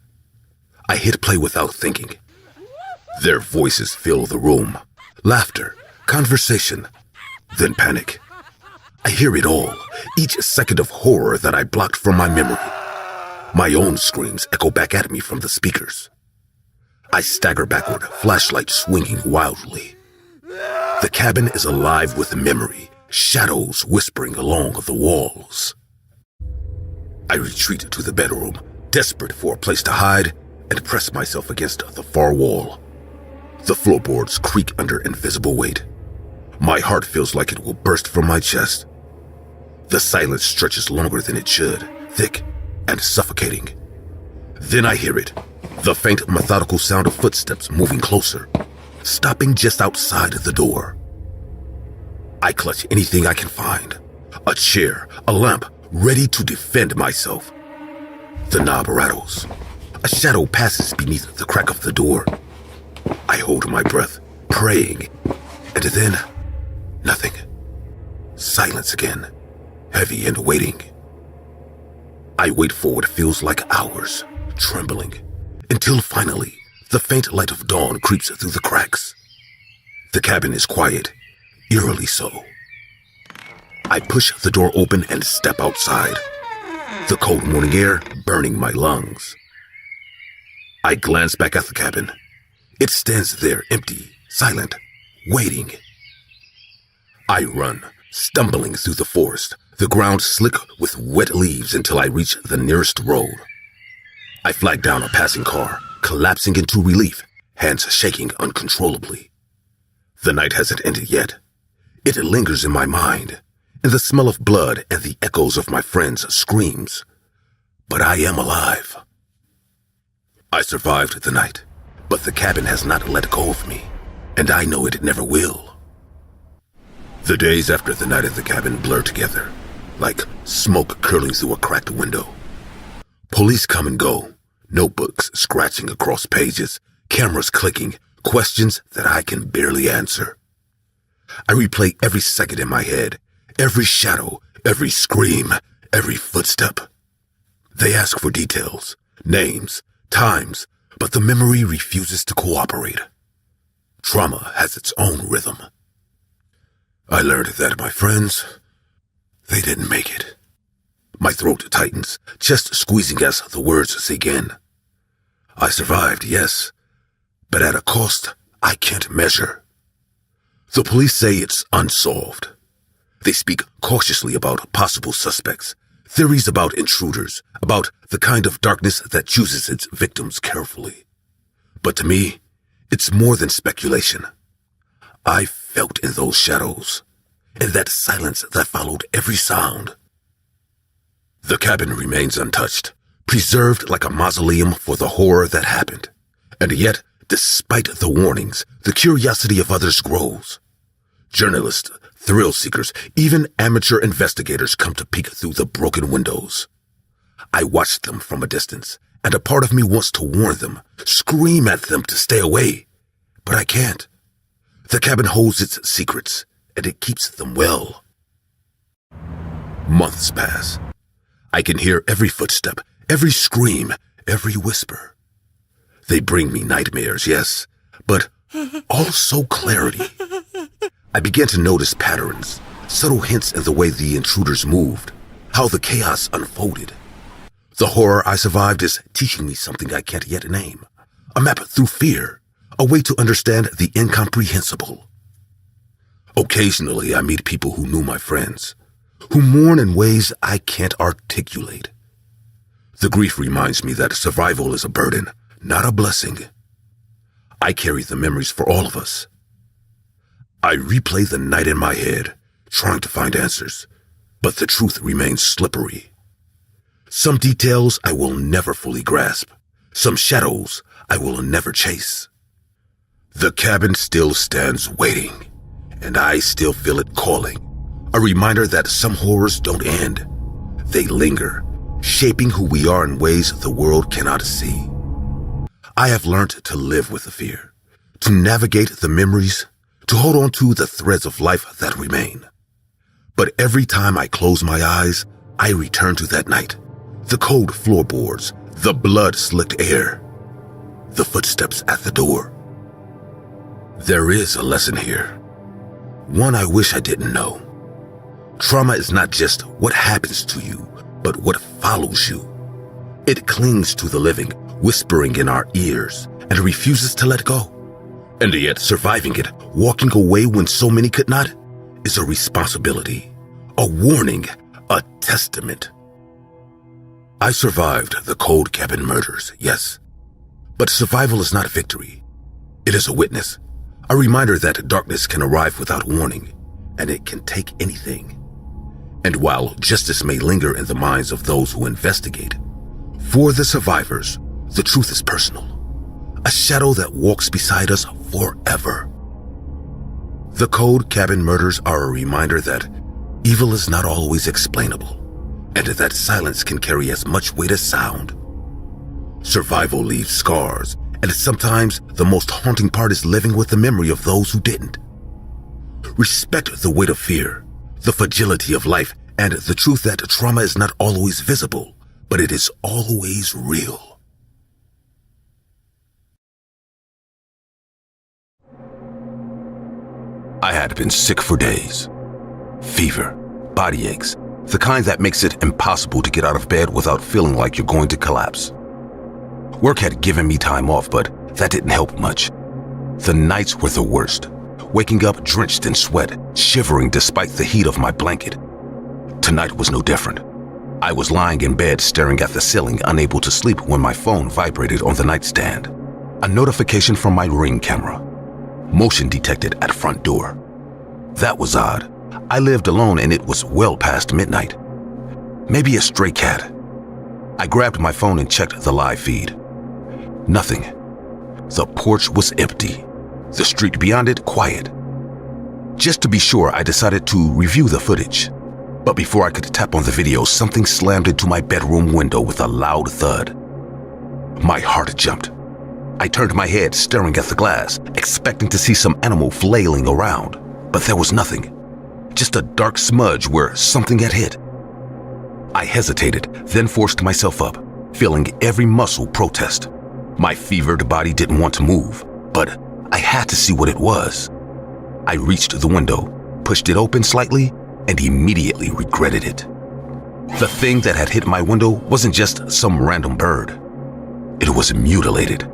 I hit play without thinking. Their voices fill the room. Laughter, conversation, then panic. I hear it all, each second of horror that I blocked from my memory. My own screams echo back at me from the speakers. I stagger backward, flashlight swinging wildly. The cabin is alive with memory, shadows whispering along the walls. I retreat to the bedroom, desperate for a place to hide, and press myself against the far wall. The floorboards creak under invisible weight. My heart feels like it will burst from my chest. The silence stretches longer than it should, thick and suffocating. Then I hear it, the faint, methodical sound of footsteps moving closer, stopping just outside the door. I clutch anything I can find, a chair, a lamp, ready to defend myself. The knob rattles. A shadow passes beneath the crack of the door. I hold my breath, praying, and then nothing. Silence again, heavy and waiting. I wait for what feels like hours, trembling, until finally the faint light of dawn creeps through the cracks. The cabin is quiet, eerily so. I push the door open and step outside, the cold morning air burning my lungs. I glance back at the cabin. It stands there empty, silent, waiting. I run, stumbling through the forest, the ground slick with wet leaves until I reach the nearest road. I flag down a passing car, collapsing into relief, hands shaking uncontrollably. The night hasn't ended yet. It lingers in my mind, in the smell of blood and the echoes of my friends' screams. But I am alive. I survived the night, but the cabin has not let go of me, and I know it never will. The days after the night at the cabin blur together, like smoke curling through a cracked window. Police come and go, notebooks scratching across pages, cameras clicking, questions that I can barely answer. I replay every second in my head, every shadow, every scream, every footstep. They ask for details, names, times, but the memory refuses to cooperate. Trauma has its own rhythm. I learned that my friends, they didn't make it. My throat tightens, chest squeezing as the words sink in. I survived, yes, but at a cost I can't measure. The police say it's unsolved. They speak cautiously about possible suspects, theories about intruders, about the kind of darkness that chooses its victims carefully. But to me, it's more than speculation. I felt in those shadows, in that silence that followed every sound. The cabin remains untouched, preserved like a mausoleum for the horror that happened. And yet, despite the warnings, the curiosity of others grows. Journalists, thrill seekers, even amateur investigators come to peek through the broken windows. I watch them from a distance, and a part of me wants to warn them, scream at them to stay away. But I can't. The cabin holds its secrets, and it keeps them well. Months pass. I can hear every footstep, every scream, every whisper. They bring me nightmares, yes, but also clarity. I began to notice patterns, subtle hints in the way the intruders moved, how the chaos unfolded. The horror I survived is teaching me something I can't yet name. A map through fear, a way to understand the incomprehensible. Occasionally, I meet people who knew my friends, who mourn in ways I can't articulate. The grief reminds me that survival is a burden, not a blessing. I carry the memories for all of us. I replay the night in my head, trying to find answers, but the truth remains slippery. Some details I will never fully grasp, some shadows I will never chase. The cabin still stands waiting, and I still feel it calling, a reminder that some horrors don't end. They linger, shaping who we are in ways the world cannot see. I have learned to live with the fear, to navigate the memories, to hold on to the threads of life that remain. But every time I close my eyes, I return to that night. The cold floorboards, the blood-slicked air, the footsteps at the door. There is a lesson here, one I wish I didn't know. Trauma is not just what happens to you, but what follows you. It clings to the living, whispering in our ears, and refuses to let go. And yet surviving it, walking away when so many could not, is a responsibility, a warning, a testament. I survived the cold cabin murders, yes. But survival is not victory. It is a witness, a reminder that darkness can arrive without warning, and it can take anything. And while justice may linger in the minds of those who investigate, for the survivors, the truth is personal, a shadow that walks beside us forever. The cold cabin murders are a reminder that evil is not always explainable, and that silence can carry as much weight as sound. Survival leaves scars, and sometimes the most haunting part is living with the memory of those who didn't. Respect the weight of fear, the fragility of life, and the truth that trauma is not always visible, but it is always real. I had been sick for days. Fever, body aches, the kind that makes it impossible to get out of bed without feeling like you're going to collapse. Work had given me time off, but that didn't help much. The nights were the worst, waking up drenched in sweat, shivering despite the heat of my blanket. Tonight was no different. I was lying in bed staring at the ceiling, unable to sleep when my phone vibrated on the nightstand. A notification from my Ring camera. Motion detected at front door. That was odd. I lived alone and it was well past midnight. Maybe a stray cat. I grabbed my phone and checked the live feed. Nothing. The porch was empty. The street beyond it quiet. Just to be sure, I decided to review the footage. But before I could tap on the video, something slammed into my bedroom window with a loud thud. My heart jumped. I turned my head, staring at the glass, expecting to see some animal flailing around. But there was nothing. Just a dark smudge where something had hit. I hesitated, then forced myself up, feeling every muscle protest. My fevered body didn't want to move, but I had to see what it was. I reached the window, pushed it open slightly, and immediately regretted it. The thing that had hit my window wasn't just some random bird. It was mutilated.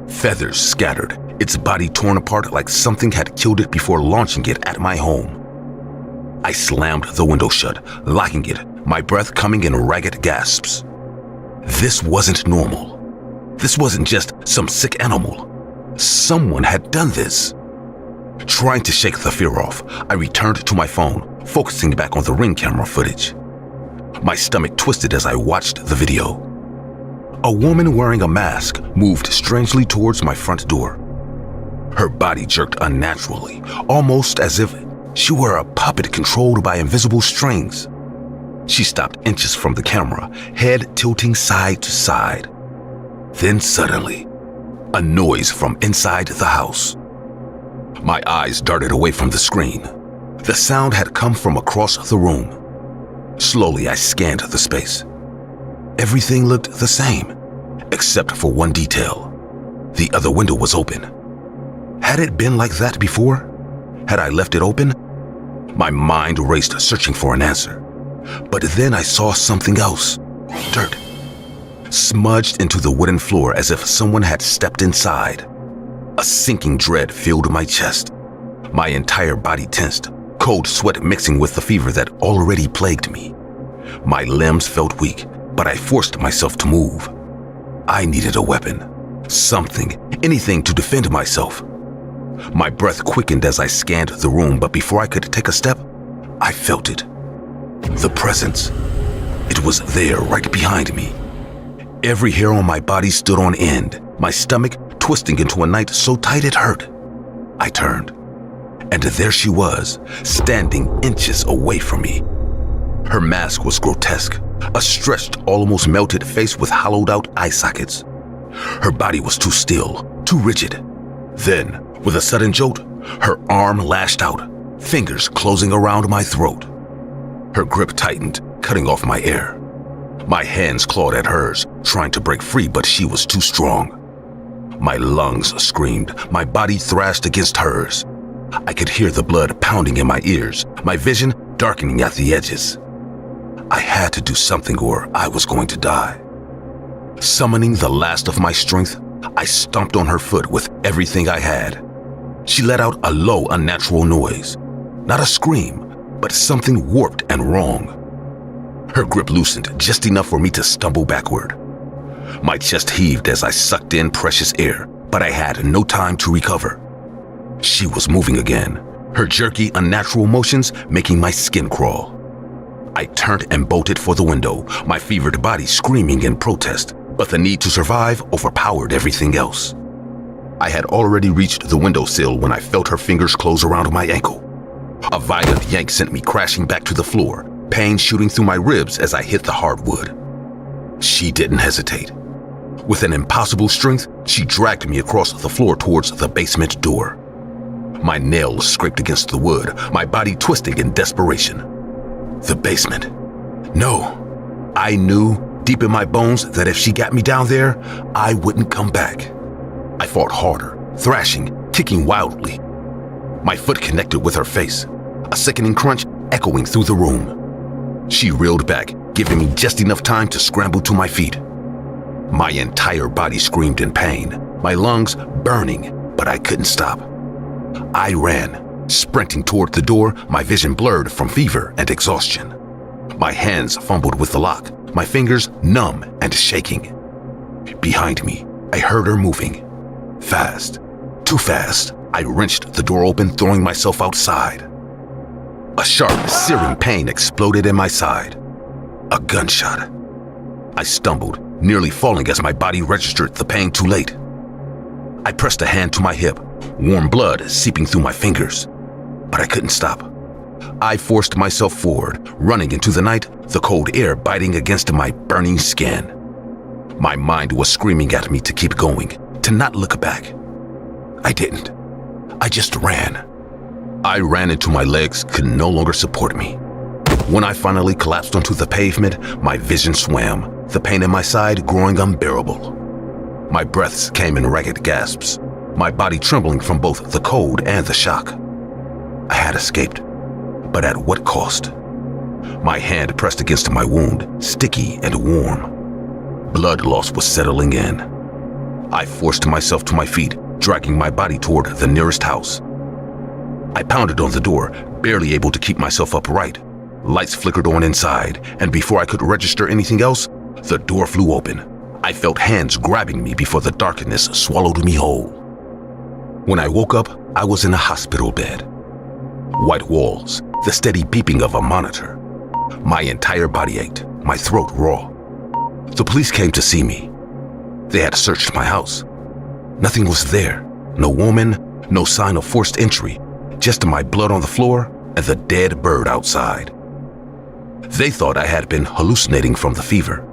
Feathers scattered, its body torn apart like something had killed it before launching it at my home. I slammed the window shut, locking it, my breath coming in ragged gasps. This wasn't normal. This wasn't just some sick animal. Someone had done this. Trying to shake the fear off, I returned to my phone, focusing back on the Ring camera footage. My stomach twisted as I watched the video. A woman wearing a mask moved strangely towards my front door. Her body jerked unnaturally, almost as if she were a puppet controlled by invisible strings. She stopped inches from the camera, head tilting side to side. Then suddenly, a noise from inside the house. My eyes darted away from the screen. The sound had come from across the room. Slowly, I scanned the space. Everything looked the same, except for one detail. The other window was open. Had it been like that before? Had I left it open? My mind raced, searching for an answer. But then I saw something else. Dirt. Smudged into the wooden floor as if someone had stepped inside. A sinking dread filled my chest. My entire body tensed, cold sweat mixing with the fever that already plagued me. My limbs felt weak, but I forced myself to move. I needed a weapon. Something, anything to defend myself. My breath quickened as I scanned the room, but before I could take a step, I felt it. The presence. It was there, right behind me. Every hair on my body stood on end, my stomach twisting into a knot so tight it hurt. I turned, and there she was, standing inches away from me. Her mask was grotesque, a stretched, almost melted face with hollowed-out eye sockets. Her body was too still, too rigid. Then, with a sudden jolt, her arm lashed out, fingers closing around my throat. Her grip tightened, cutting off my air. My hands clawed at hers, trying to break free, but she was too strong. My lungs screamed, my body thrashed against hers. I could hear the blood pounding in my ears, my vision darkening at the edges. I had to do something or I was going to die. Summoning the last of my strength, I stomped on her foot with everything I had. She let out a low, unnatural noise. Not a scream, but something warped and wrong. Her grip loosened just enough for me to stumble backward. My chest heaved as I sucked in precious air, but I had no time to recover. She was moving again, her jerky, unnatural motions making my skin crawl. I turned and bolted for the window, my fevered body screaming in protest, but the need to survive overpowered everything else. I had already reached the windowsill when I felt her fingers close around my ankle. A violent yank sent me crashing back to the floor, pain shooting through my ribs as I hit the hardwood. She didn't hesitate. With an impossible strength, she dragged me across the floor towards the basement door. My nails scraped against the wood, my body twisting in desperation. The basement. No. I knew, deep in my bones, that if she got me down there, I wouldn't come back. I fought harder, thrashing, kicking wildly. My foot connected with her face, a sickening crunch echoing through the room. She reeled back, giving me just enough time to scramble to my feet. My entire body screamed in pain, my lungs burning, but I couldn't stop. I ran, sprinting toward the door, my vision blurred from fever and exhaustion. My hands fumbled with the lock, my fingers numb and shaking. Behind me, I heard her moving. Fast, too fast. I wrenched the door open, throwing myself outside. A sharp, searing pain exploded in my side. A gunshot. I stumbled, nearly falling as my body registered the pain too late. I pressed a hand to my hip, warm blood seeping through my fingers. But I couldn't stop. I forced myself forward, running into the night, the cold air biting against my burning skin. My mind was screaming at me to keep going, to not look back. I didn't. I just ran. I ran until my legs could no longer support me. When I finally collapsed onto the pavement, my vision swam, the pain in my side growing unbearable. My breaths came in ragged gasps, my body trembling from both the cold and the shock. I had escaped, but at what cost? My hand pressed against my wound, sticky and warm. Blood loss was settling in. I forced myself to my feet, dragging my body toward the nearest house. I pounded on the door, barely able to keep myself upright. Lights flickered on inside, and before I could register anything else, the door flew open. I felt hands grabbing me before the darkness swallowed me whole. When I woke up, I was in a hospital bed. White walls, the steady beeping of a monitor. My entire body ached, my throat raw. The police came to see me. They had searched my house. Nothing was there. No woman, no sign of forced entry, just my blood on the floor and the dead bird outside. They thought I had been hallucinating from the fever.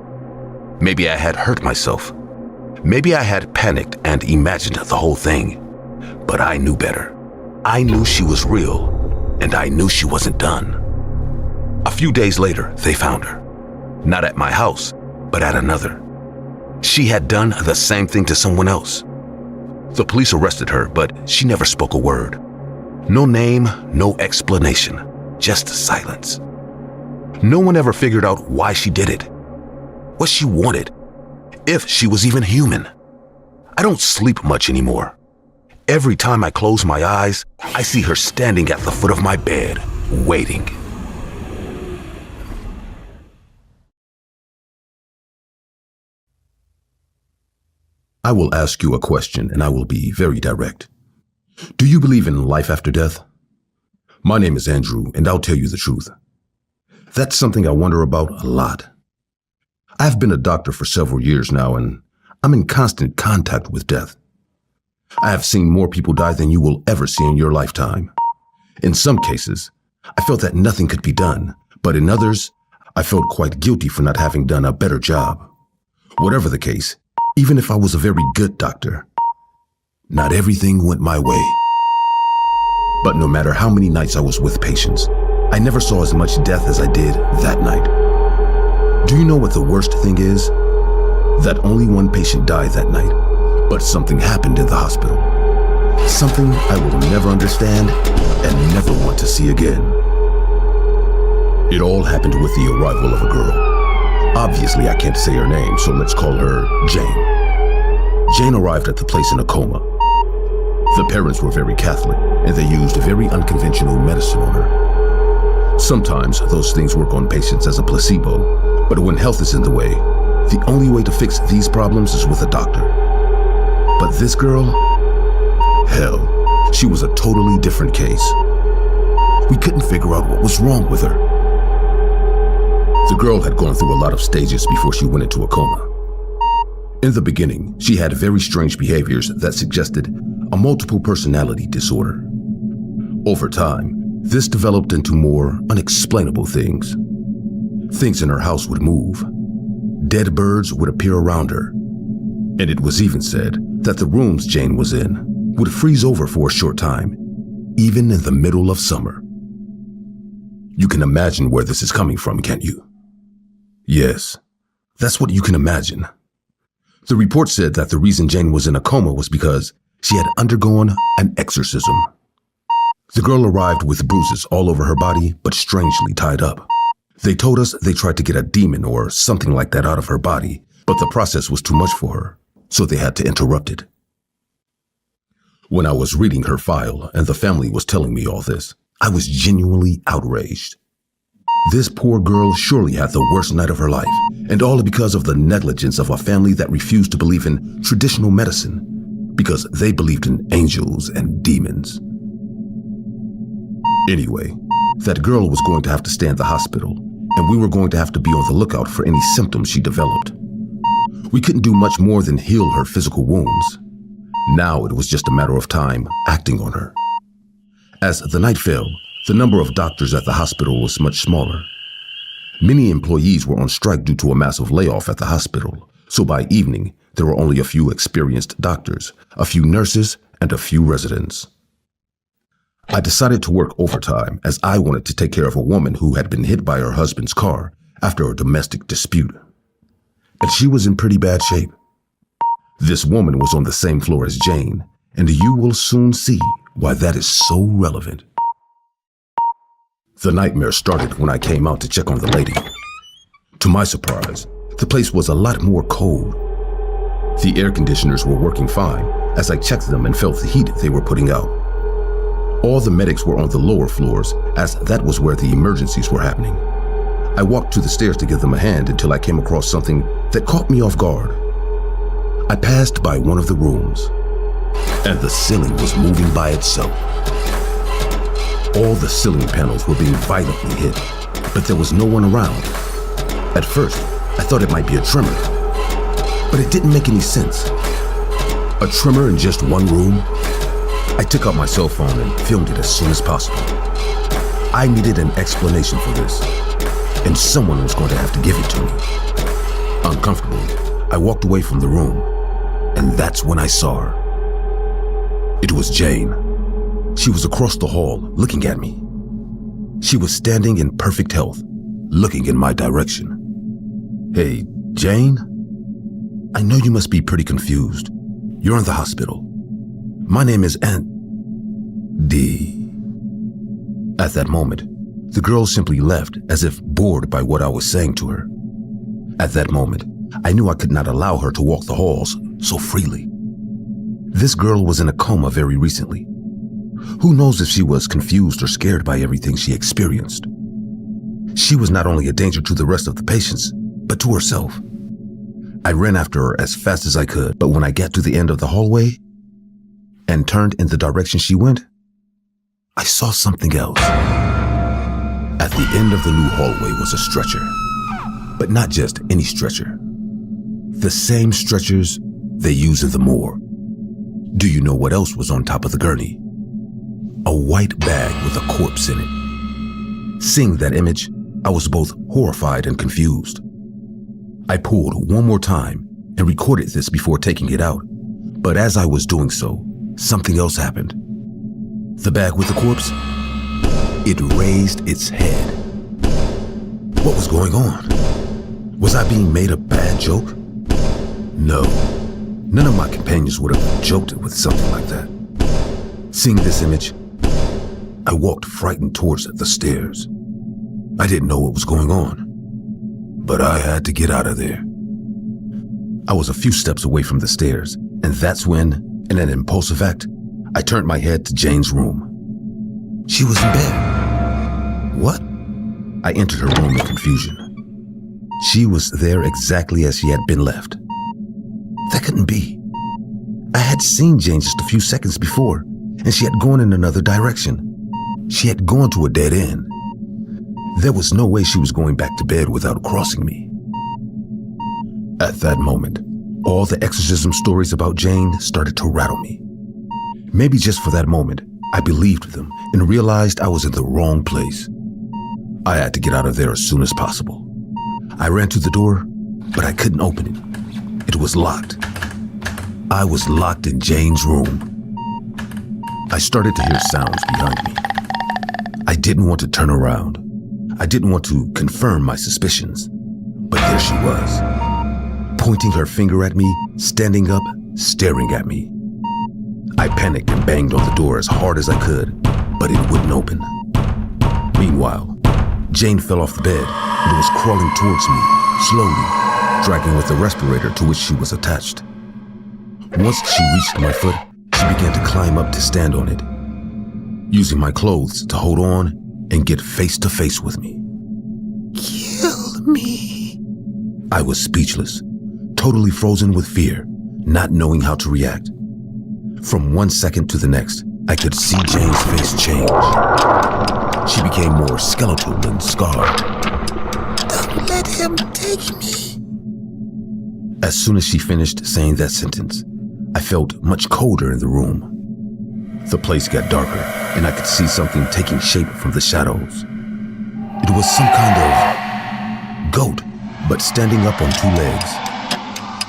Maybe I had hurt myself. Maybe I had panicked and imagined the whole thing. But I knew better. I knew she was real, and I knew she wasn't done. A few days later, they found her. Not at my house, but at another. She had done the same thing to someone else. The police arrested her, but she never spoke a word. No name, no explanation, just silence. No one ever figured out why she did it, what she wanted, if she was even human. I don't sleep much anymore. Every time I close my eyes, I see her standing at the foot of my bed, waiting. I will ask you a question, and I will be very direct. Do you believe in life after death? My name is Andrew, and I'll tell you the truth. That's something I wonder about a lot. I've been a doctor for several years now, and I'm in constant contact with death. I have seen more people die than you will ever see in your lifetime. In some cases, I felt that nothing could be done, but in others, I felt quite guilty for not having done a better job. Whatever the case, even if I was a very good doctor, not everything went my way. But no matter how many nights I was with patients, I never saw as much death as I did that night. Do you know what the worst thing is? That only one patient died that night, but something happened in the hospital. Something I will never understand and never want to see again. It all happened with the arrival of a girl. Obviously, I can't say her name, so let's call her Jane. Jane arrived at the place in a coma. The parents were very Catholic, and they used very unconventional medicine on her. Sometimes those things work on patients as a placebo, but when health is in the way, the only way to fix these problems is with a doctor. But this girl, hell, she was a totally different case. We couldn't figure out what was wrong with her. The girl had gone through a lot of stages before she went into a coma. In the beginning, she had very strange behaviors that suggested a multiple personality disorder. Over time, this developed into more unexplainable things. Things in her house would move. Dead birds would appear around her. And it was even said that the rooms Jane was in would freeze over for a short time, even in the middle of summer. You can imagine where this is coming from, can't you? Yes, that's what you can imagine. The report said that the reason Jane was in a coma was because she had undergone an exorcism. The girl arrived with bruises all over her body, but strangely tied up. They told us they tried to get a demon or something like that out of her body, but the process was too much for her, so they had to interrupt it. When I was reading her file and the family was telling me all this, I was genuinely outraged. This poor girl surely had the worst night of her life, and all because of the negligence of a family that refused to believe in traditional medicine, because they believed in angels and demons. Anyway, that girl was going to have to stay in the hospital, and we were going to have to be on the lookout for any symptoms she developed. We couldn't do much more than heal her physical wounds. Now it was just a matter of time acting on her. As the night fell, the number of doctors at the hospital was much smaller. Many employees were on strike due to a massive layoff at the hospital, so by evening, there were only a few experienced doctors, a few nurses, and a few residents. I decided to work overtime as I wanted to take care of a woman who had been hit by her husband's car after a domestic dispute. And she was in pretty bad shape. This woman was on the same floor as Jane, and you will soon see why that is so relevant. The nightmare started when I came out to check on the lady. To my surprise, the place was a lot more cold. The air conditioners were working fine as I checked them and felt the heat they were putting out. All the medics were on the lower floors as that was where the emergencies were happening. I walked to the stairs to give them a hand until I came across something that caught me off guard. I passed by one of the rooms, and the ceiling was moving by itself. All the ceiling panels were being violently hit, but there was no one around. At first, I thought it might be a tremor, but it didn't make any sense. A tremor in just one room? I took out my cell phone and filmed it as soon as possible. I needed an explanation for this, and someone was going to have to give it to me. Uncomfortably, I walked away from the room, and that's when I saw her. It was Jane. She was across the hall, looking at me. She was standing in perfect health, looking in my direction. Hey, Jane? I know you must be pretty confused. You're in the hospital. My name is Aunt D. At that moment, the girl simply left as if bored by what I was saying to her. At that moment, I knew I could not allow her to walk the halls so freely. This girl was in a coma very recently. Who knows if she was confused or scared by everything she experienced? She was not only a danger to the rest of the patients, but to herself. I ran after her as fast as I could, but when I got to the end of the hallway and turned in the direction she went, I saw something else. At the end of the new hallway was a stretcher, but not just any stretcher. The same stretchers they use in the morgue. Do you know what else was on top of the gurney? A white bag with a corpse in it. Seeing that image, I was both horrified and confused. I pulled one more time and recorded this before taking it out, but as I was doing so, something else happened. The bag with the corpse, it raised its head. What was going on? Was I being made a bad joke? No, none of my companions would have joked with something like that. Seeing this image, I walked frightened towards the stairs. I didn't know what was going on, but I had to get out of there. I was a few steps away from the stairs, and that's when, in an impulsive act, I turned my head to Jane's room. She was in bed. What? I entered her room in confusion. She was there exactly as she had been left. That couldn't be. I had seen Jane just a few seconds before, and she had gone in another direction. She had gone to a dead end. There was no way she was going back to bed without crossing me. At that moment, all the exorcism stories about Jane started to rattle me. Maybe just for that moment, I believed them and realized I was in the wrong place. I had to get out of there as soon as possible. I ran to the door, but I couldn't open it. It was locked. I was locked in Jane's room. I started to hear sounds behind me. I didn't want to turn around. I didn't want to confirm my suspicions, but there she was, pointing her finger at me, standing up, staring at me. I panicked and banged on the door as hard as I could, but it wouldn't open. Meanwhile, Jane fell off the bed and was crawling towards me, slowly, dragging with the respirator to which she was attached. Once she reached my foot, she began to climb up to stand on it, using my clothes to hold on and get face to face with me. Kill me. I was speechless, totally frozen with fear, not knowing how to react. From 1 second to the next, I could see Jane's face change. She became more skeletal and scarred. Don't let him take me. As soon as she finished saying that sentence, I felt much colder in the room. The place got darker, and I could see something taking shape from the shadows. It was some kind of goat, but standing up on two legs.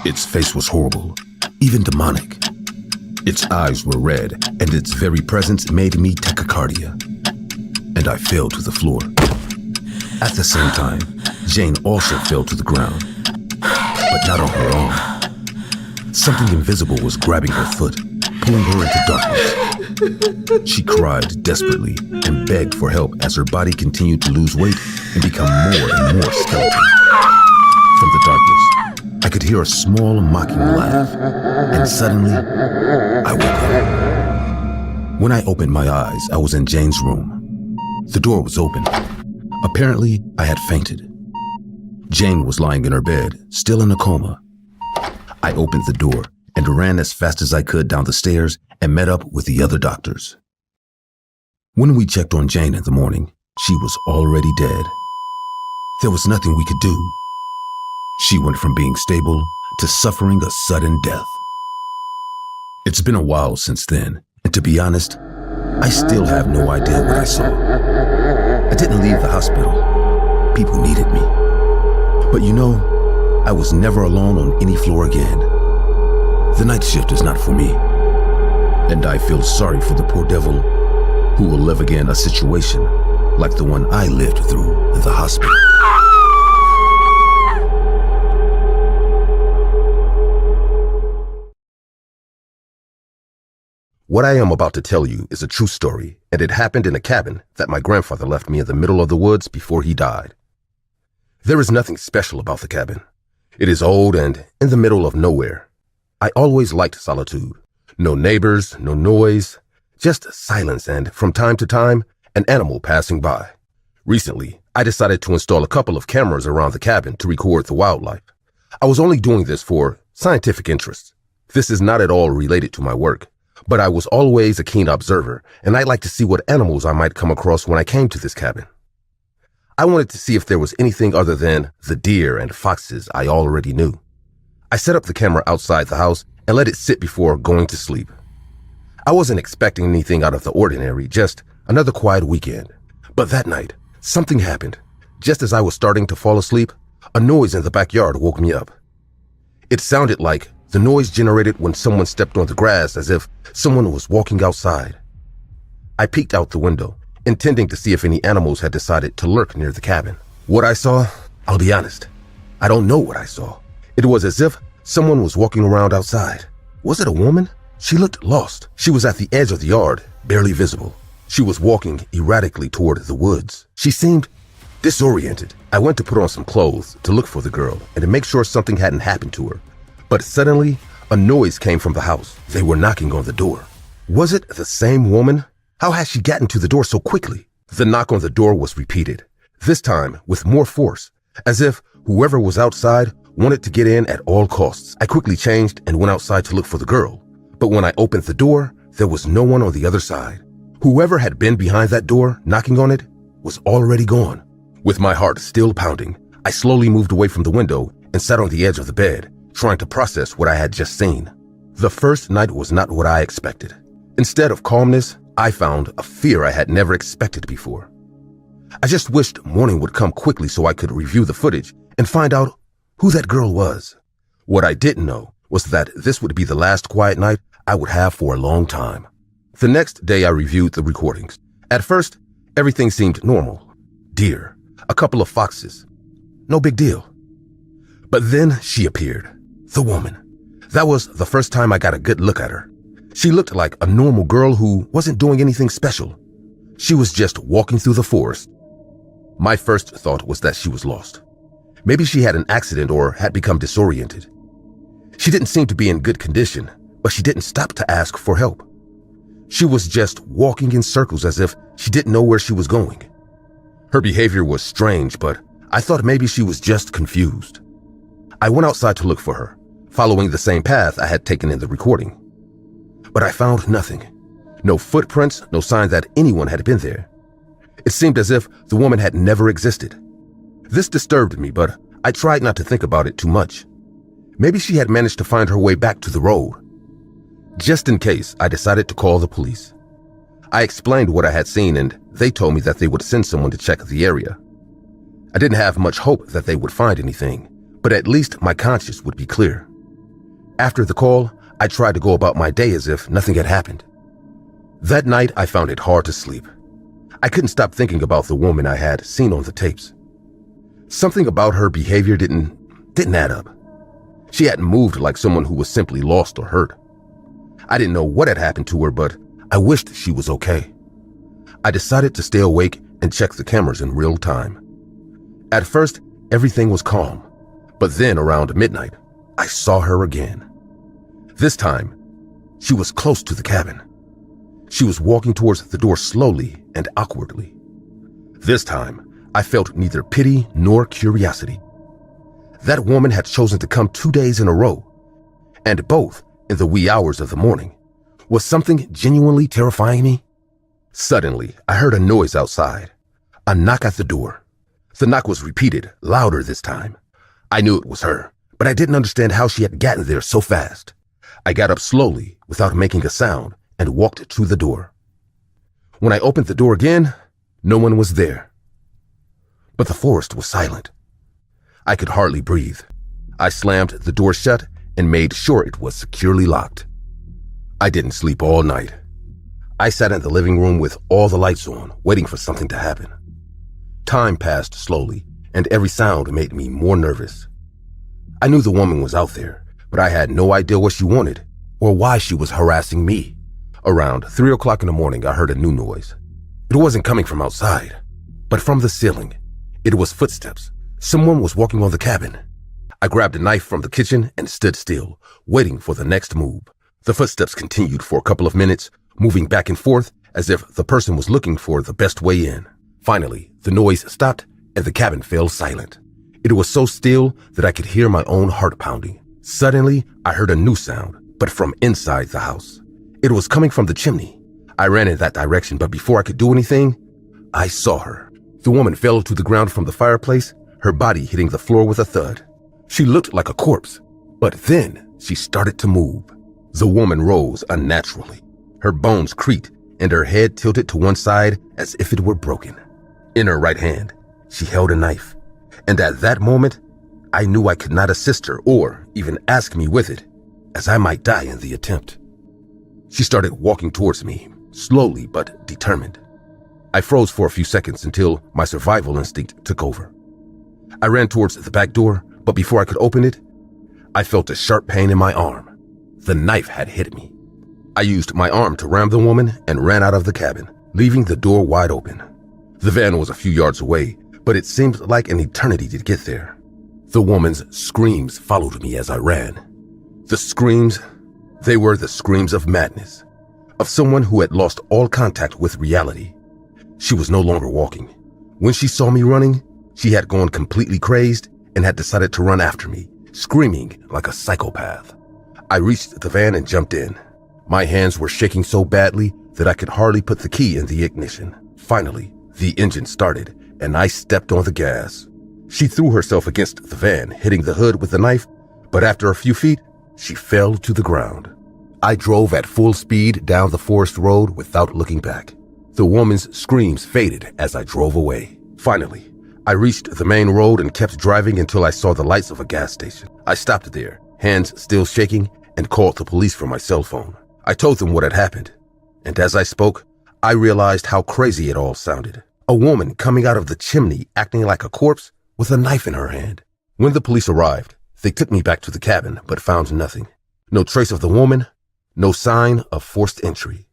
Its face was horrible, even demonic. Its eyes were red, and its very presence made me tachycardia. And I fell to the floor. At the same time, Jane also fell to the ground, but not on her own. Something invisible was grabbing her foot, pulling her into darkness. She cried desperately and begged for help as her body continued to lose weight and become more and more skeletal. From the darkness, I could hear a small mocking laugh, and suddenly, I woke up. When I opened my eyes, I was in Jane's room. The door was open. Apparently, I had fainted. Jane was lying in her bed, still in a coma. I opened the door and ran as fast as I could down the stairs and met up with the other doctors. When we checked on Jane in the morning, she was already dead. There was nothing we could do. She went from being stable to suffering a sudden death. It's been a while since then, and to be honest, I still have no idea what I saw. I didn't leave the hospital. People needed me. But you know, I was never alone on any floor again. The night shift is not for me. And I feel sorry for the poor devil who will live again a situation like the one I lived through in the hospital. What I am about to tell you is a true story, and it happened in a cabin that my grandfather left me in the middle of the woods before he died. There is nothing special about the cabin. It is old and in the middle of nowhere. I always liked solitude. No neighbors, no noise, just silence and, from time to time, an animal passing by. Recently, I decided to install a couple of cameras around the cabin to record the wildlife. I was only doing this for scientific interests. This is not at all related to my work. But I was always a keen observer, and I liked to see what animals I might come across when I came to this cabin. I wanted to see if there was anything other than the deer and foxes I already knew. I set up the camera outside the house and let it sit before going to sleep. I wasn't expecting anything out of the ordinary, just another quiet weekend. But that night, something happened. Just as I was starting to fall asleep, a noise in the backyard woke me up. It sounded like the noise generated when someone stepped on the grass, as if someone was walking outside. I peeked out the window, intending to see if any animals had decided to lurk near the cabin. What I saw, I'll be honest, I don't know what I saw. It was as if someone was walking around outside. Was it a woman? She looked lost. She was at the edge of the yard, barely visible. She was walking erratically toward the woods. She seemed disoriented. I went to put on some clothes to look for the girl and to make sure something hadn't happened to her. But suddenly, a noise came from the house. They were knocking on the door. Was it the same woman? How had she gotten to the door so quickly? The knock on the door was repeated, this time with more force, as if whoever was outside wanted to get in at all costs. I quickly changed and went outside to look for the girl. But when I opened the door, there was no one on the other side. Whoever had been behind that door, knocking on it, was already gone. With my heart still pounding, I slowly moved away from the window and sat on the edge of the bed, trying to process what I had just seen. The first night was not what I expected. Instead of calmness, I found a fear I had never expected before. I just wished morning would come quickly so I could review the footage and find out who that girl was. What I didn't know was that this would be the last quiet night I would have for a long time. The next day I reviewed the recordings. At first, everything seemed normal. Deer, a couple of foxes. No big deal. But then she appeared. The woman. That was the first time I got a good look at her. She looked like a normal girl who wasn't doing anything special. She was just walking through the forest. My first thought was that she was lost. Maybe she had an accident or had become disoriented. She didn't seem to be in good condition, but she didn't stop to ask for help. She was just walking in circles as if she didn't know where she was going. Her behavior was strange, but I thought maybe she was just confused. I went outside to look for her, following the same path I had taken in the recording. But I found nothing. No footprints, no sign that anyone had been there. It seemed as if the woman had never existed. This disturbed me, but I tried not to think about it too much. Maybe she had managed to find her way back to the road. Just in case, I decided to call the police. I explained what I had seen, and they told me that they would send someone to check the area. I didn't have much hope that they would find anything, but at least my conscience would be clear. After the call, I tried to go about my day as if nothing had happened. That night, I found it hard to sleep. I couldn't stop thinking about the woman I had seen on the tapes. Something about her behavior didn't add up. She hadn't moved like someone who was simply lost or hurt. I didn't know what had happened to her, but I wished she was okay. I decided to stay awake and check the cameras in real time. At first, everything was calm, but then around midnight, I saw her again. This time, she was close to the cabin. She was walking towards the door slowly and awkwardly. This time, I felt neither pity nor curiosity. That woman had chosen to come 2 days in a row, and both in the wee hours of the morning. Was something genuinely terrifying me? Suddenly, I heard a noise outside, a knock at the door. The knock was repeated, louder this time. I knew it was her, but I didn't understand how she had gotten there so fast. I got up slowly, without making a sound, and walked to the door. When I opened the door again, no one was there. But the forest was silent. I could hardly breathe. I slammed the door shut and made sure it was securely locked. I didn't sleep all night. I sat in the living room with all the lights on, waiting for something to happen. Time passed slowly, and every sound made me more nervous. I knew the woman was out there, but I had no idea what she wanted or why she was harassing me. Around 3 o'clock in the morning, I heard a new noise. It wasn't coming from outside, but from the ceiling. It was footsteps. Someone was walking on the cabin. I grabbed a knife from the kitchen and stood still, waiting for the next move. The footsteps continued for a couple of minutes, moving back and forth as if the person was looking for the best way in. Finally, the noise stopped and the cabin fell silent. It was so still that I could hear my own heart pounding. Suddenly, I heard a new sound, but from inside the house. It was coming from the chimney. I ran in that direction, but before I could do anything, I saw her. The woman fell to the ground from the fireplace, her body hitting the floor with a thud. She looked like a corpse, but then she started to move. The woman rose unnaturally. Her bones creaked and her head tilted to one side as if it were broken. In her right hand, she held a knife, and at that moment, I knew I could not assist her or even ask me with it, as I might die in the attempt. She started walking towards me, slowly but determined. I froze for a few seconds until my survival instinct took over. I ran towards the back door, but before I could open it, I felt a sharp pain in my arm. The knife had hit me. I used my arm to ram the woman and ran out of the cabin, leaving the door wide open. The van was a few yards away, but it seemed like an eternity to get there. The woman's screams followed me as I ran. The screams, they were the screams of madness, of someone who had lost all contact with reality. She was no longer walking. When she saw me running, she had gone completely crazed and had decided to run after me, screaming like a psychopath. I reached the van and jumped in. My hands were shaking so badly that I could hardly put the key in the ignition. Finally, the engine started and I stepped on the gas. She threw herself against the van, hitting the hood with the knife, but after a few feet, she fell to the ground. I drove at full speed down the forest road without looking back. The woman's screams faded as I drove away. Finally, I reached the main road and kept driving until I saw the lights of a gas station. I stopped there, hands still shaking, and called the police from my cell phone. I told them what had happened, and as I spoke, I realized how crazy it all sounded. A woman coming out of the chimney acting like a corpse with a knife in her hand. When the police arrived, they took me back to the cabin but found nothing. No trace of the woman, no sign of forced entry.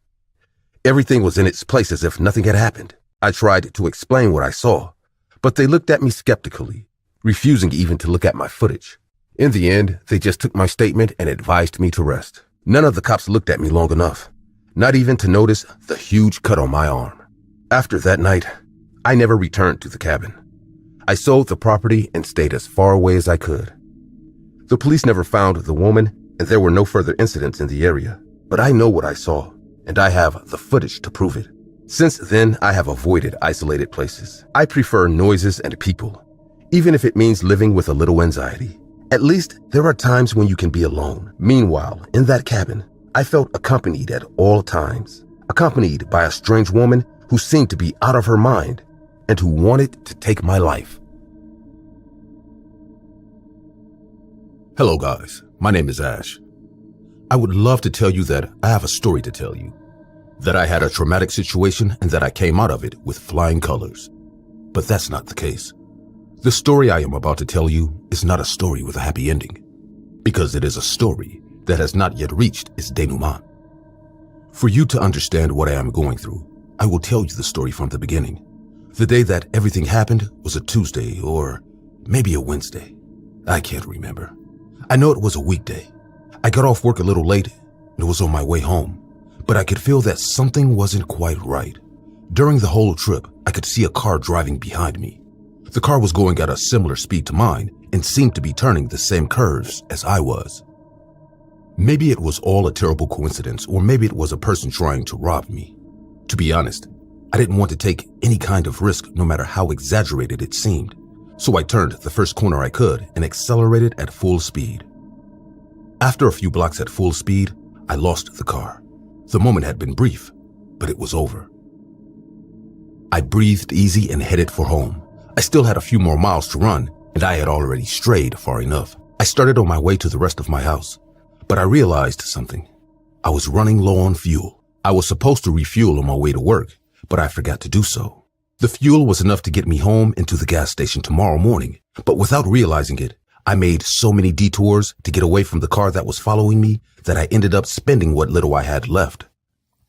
Everything was in its place as if nothing had happened. I tried to explain what I saw, but they looked at me skeptically, refusing even to look at my footage. In the end, they just took my statement and advised me to rest. None of the cops looked at me long enough, not even to notice the huge cut on my arm. After that night, I never returned to the cabin. I sold the property and stayed as far away as I could. The police never found the woman, and there were no further incidents in the area. But I know what I saw, and I have the footage to prove it. Since then, I have avoided isolated places. I prefer noises and people, even if it means living with a little anxiety. At least, there are times when you can be alone. Meanwhile, in that cabin, I felt accompanied at all times. Accompanied by a strange woman who seemed to be out of her mind and who wanted to take my life. Hello guys, my name is Ash. I would love to tell you that I have a story to tell you, that I had a traumatic situation and that I came out of it with flying colors. But that's not the case. The story I am about to tell you is not a story with a happy ending, because it is a story that has not yet reached its denouement. For you to understand what I am going through, I will tell you the story from the beginning. The day that everything happened was a Tuesday or maybe a Wednesday. I can't remember. I know it was a weekday. I got off work a little late and was on my way home, but I could feel that something wasn't quite right. During the whole trip, I could see a car driving behind me. The car was going at a similar speed to mine and seemed to be turning the same curves as I was. Maybe it was all a terrible coincidence, or maybe it was a person trying to rob me. To be honest, I didn't want to take any kind of risk, no matter how exaggerated it seemed. So I turned the first corner I could and accelerated at full speed. After a few blocks at full speed, I lost the car. The moment had been brief, but it was over. I breathed easy and headed for home. I still had a few more miles to run, and I had already strayed far enough. I started on my way to the rest of my house, but I realized something. I was running low on fuel. I was supposed to refuel on my way to work, but I forgot to do so. The fuel was enough to get me home and to the gas station tomorrow morning, but without realizing it, I made so many detours to get away from the car that was following me that I ended up spending what little I had left.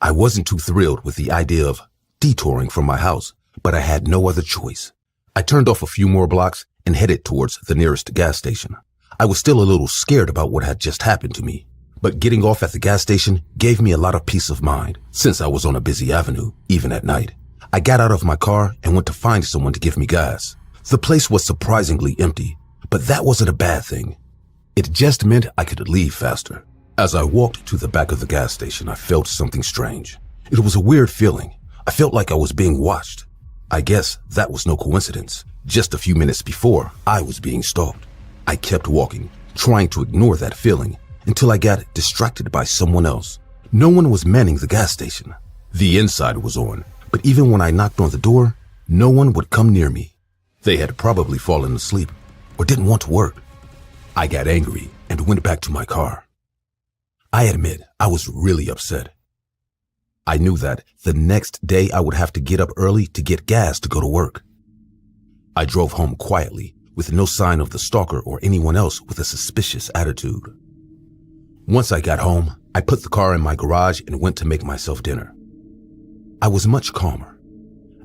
I wasn't too thrilled with the idea of detouring from my house, but I had no other choice. I turned off a few more blocks and headed towards the nearest gas station. I was still a little scared about what had just happened to me, but getting off at the gas station gave me a lot of peace of mind since I was on a busy avenue, even at night. I got out of my car and went to find someone to give me gas. The place was surprisingly empty, but that wasn't a bad thing. It just meant I could leave faster. As I walked to the back of the gas station, I felt something strange. It was a weird feeling. I felt like I was being watched. I guess that was no coincidence. Just a few minutes before, I was being stalked. I kept walking, trying to ignore that feeling, until I got distracted by someone else. No one was manning the gas station. The inside was on, but even when I knocked on the door, no one would come near me. They had probably fallen asleep or didn't want to work. I got angry and went back to my car. I admit I was really upset. I knew that the next day I would have to get up early to get gas to go to work. I drove home quietly, with no sign of the stalker or anyone else with a suspicious attitude. Once I got home, I put the car in my garage and went to make myself dinner. I was much calmer.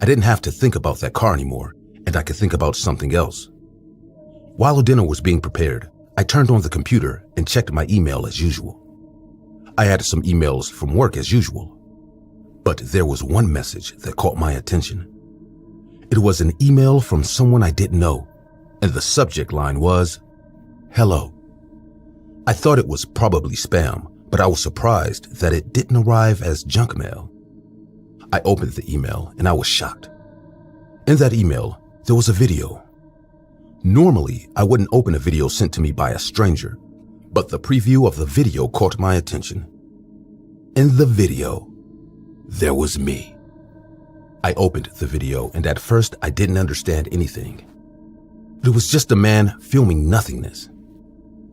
I didn't have to think about that car anymore, and I could think about something else. While dinner was being prepared, I turned on the computer and checked my email as usual. I had some emails from work as usual, but there was one message that caught my attention. It was an email from someone I didn't know, and the subject line was, "Hello." I thought it was probably spam, but I was surprised that it didn't arrive as junk mail. I opened the email and I was shocked. In that email, there was a video. Normally, I wouldn't open a video sent to me by a stranger, but the preview of the video caught my attention. In the video, there was me. I opened the video and at first I didn't understand anything. It was just a man filming nothingness.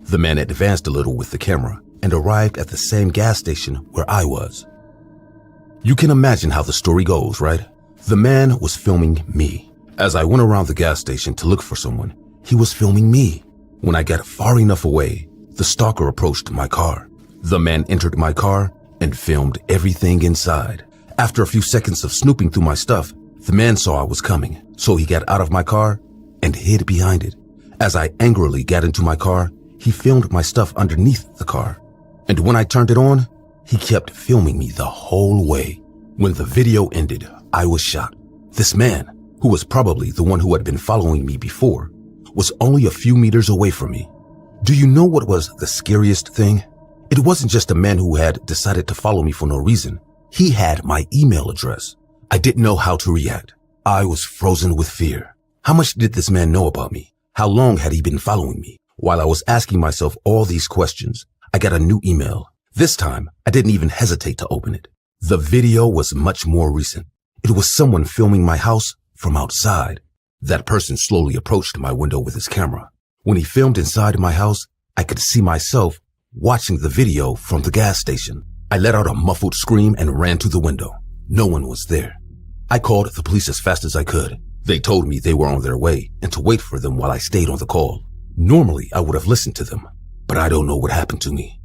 The man advanced a little with the camera and arrived at the same gas station where I was. You can imagine how the story goes, right? The man was filming me. As I went around the gas station to look for someone, he was filming me. When I got far enough away, the stalker approached my car. The man entered my car and filmed everything inside. After a few seconds of snooping through my stuff, the man saw I was coming, so he got out of my car and hid behind it. As I angrily got into my car, he filmed my stuff underneath the car. And when I turned it on, he kept filming me the whole way. When the video ended, I was shocked. This man, who was probably the one who had been following me before, was only a few meters away from me. Do you know what was the scariest thing? It wasn't just a man who had decided to follow me for no reason. He had my email address. I didn't know how to react. I was frozen with fear. How much did this man know about me? How long had he been following me? While I was asking myself all these questions, I got a new email. This time, I didn't even hesitate to open it. The video was much more recent. It was someone filming my house from outside. That person slowly approached my window with his camera. When he filmed inside my house, I could see myself watching the video from the gas station. I let out a muffled scream and ran to the window. No one was there. I called the police as fast as I could. They told me they were on their way and to wait for them while I stayed on the call. Normally, I would have listened to them, but I don't know what happened to me.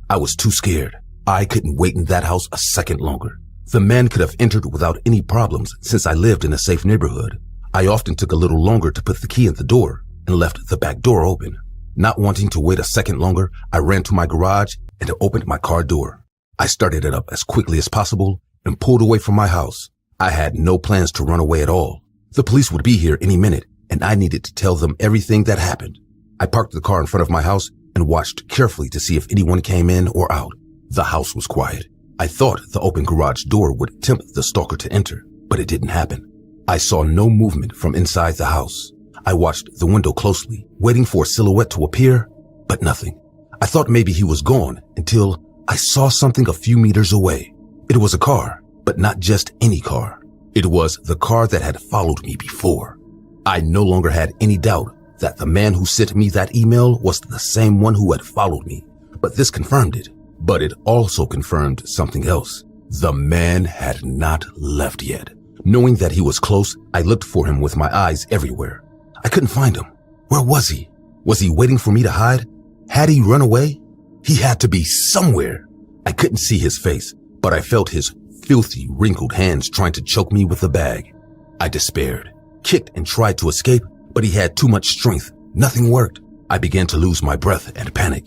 I was too scared. I couldn't wait in that house a second longer. The man could have entered without any problems since I lived in a safe neighborhood. I often took a little longer to put the key in the door and left the back door open. Not wanting to wait a second longer, I ran to my garage and opened my car door. I started it up as quickly as possible and pulled away from my house. I had no plans to run away at all. The police would be here any minute, and I needed to tell them everything that happened. I parked the car in front of my house and watched carefully to see if anyone came in or out. The house was quiet. I thought the open garage door would tempt the stalker to enter, but it didn't happen. I saw no movement from inside the house. I watched the window closely, waiting for a silhouette to appear, but nothing. I thought maybe he was gone until I saw something a few meters away. It was a car, but not just any car. It was the car that had followed me before. I no longer had any doubt that the man who sent me that email was the same one who had followed me, but this confirmed it. But it also confirmed something else. The man had not left yet. Knowing that he was close, I looked for him with my eyes everywhere. I couldn't find him. Where was he? Was he waiting for me to hide? Had he run away? He had to be somewhere. I couldn't see his face, but I felt his filthy, wrinkled hands trying to choke me with the bag. I despaired, kicked and tried to escape, but he had too much strength. Nothing worked. I began to lose my breath and panic.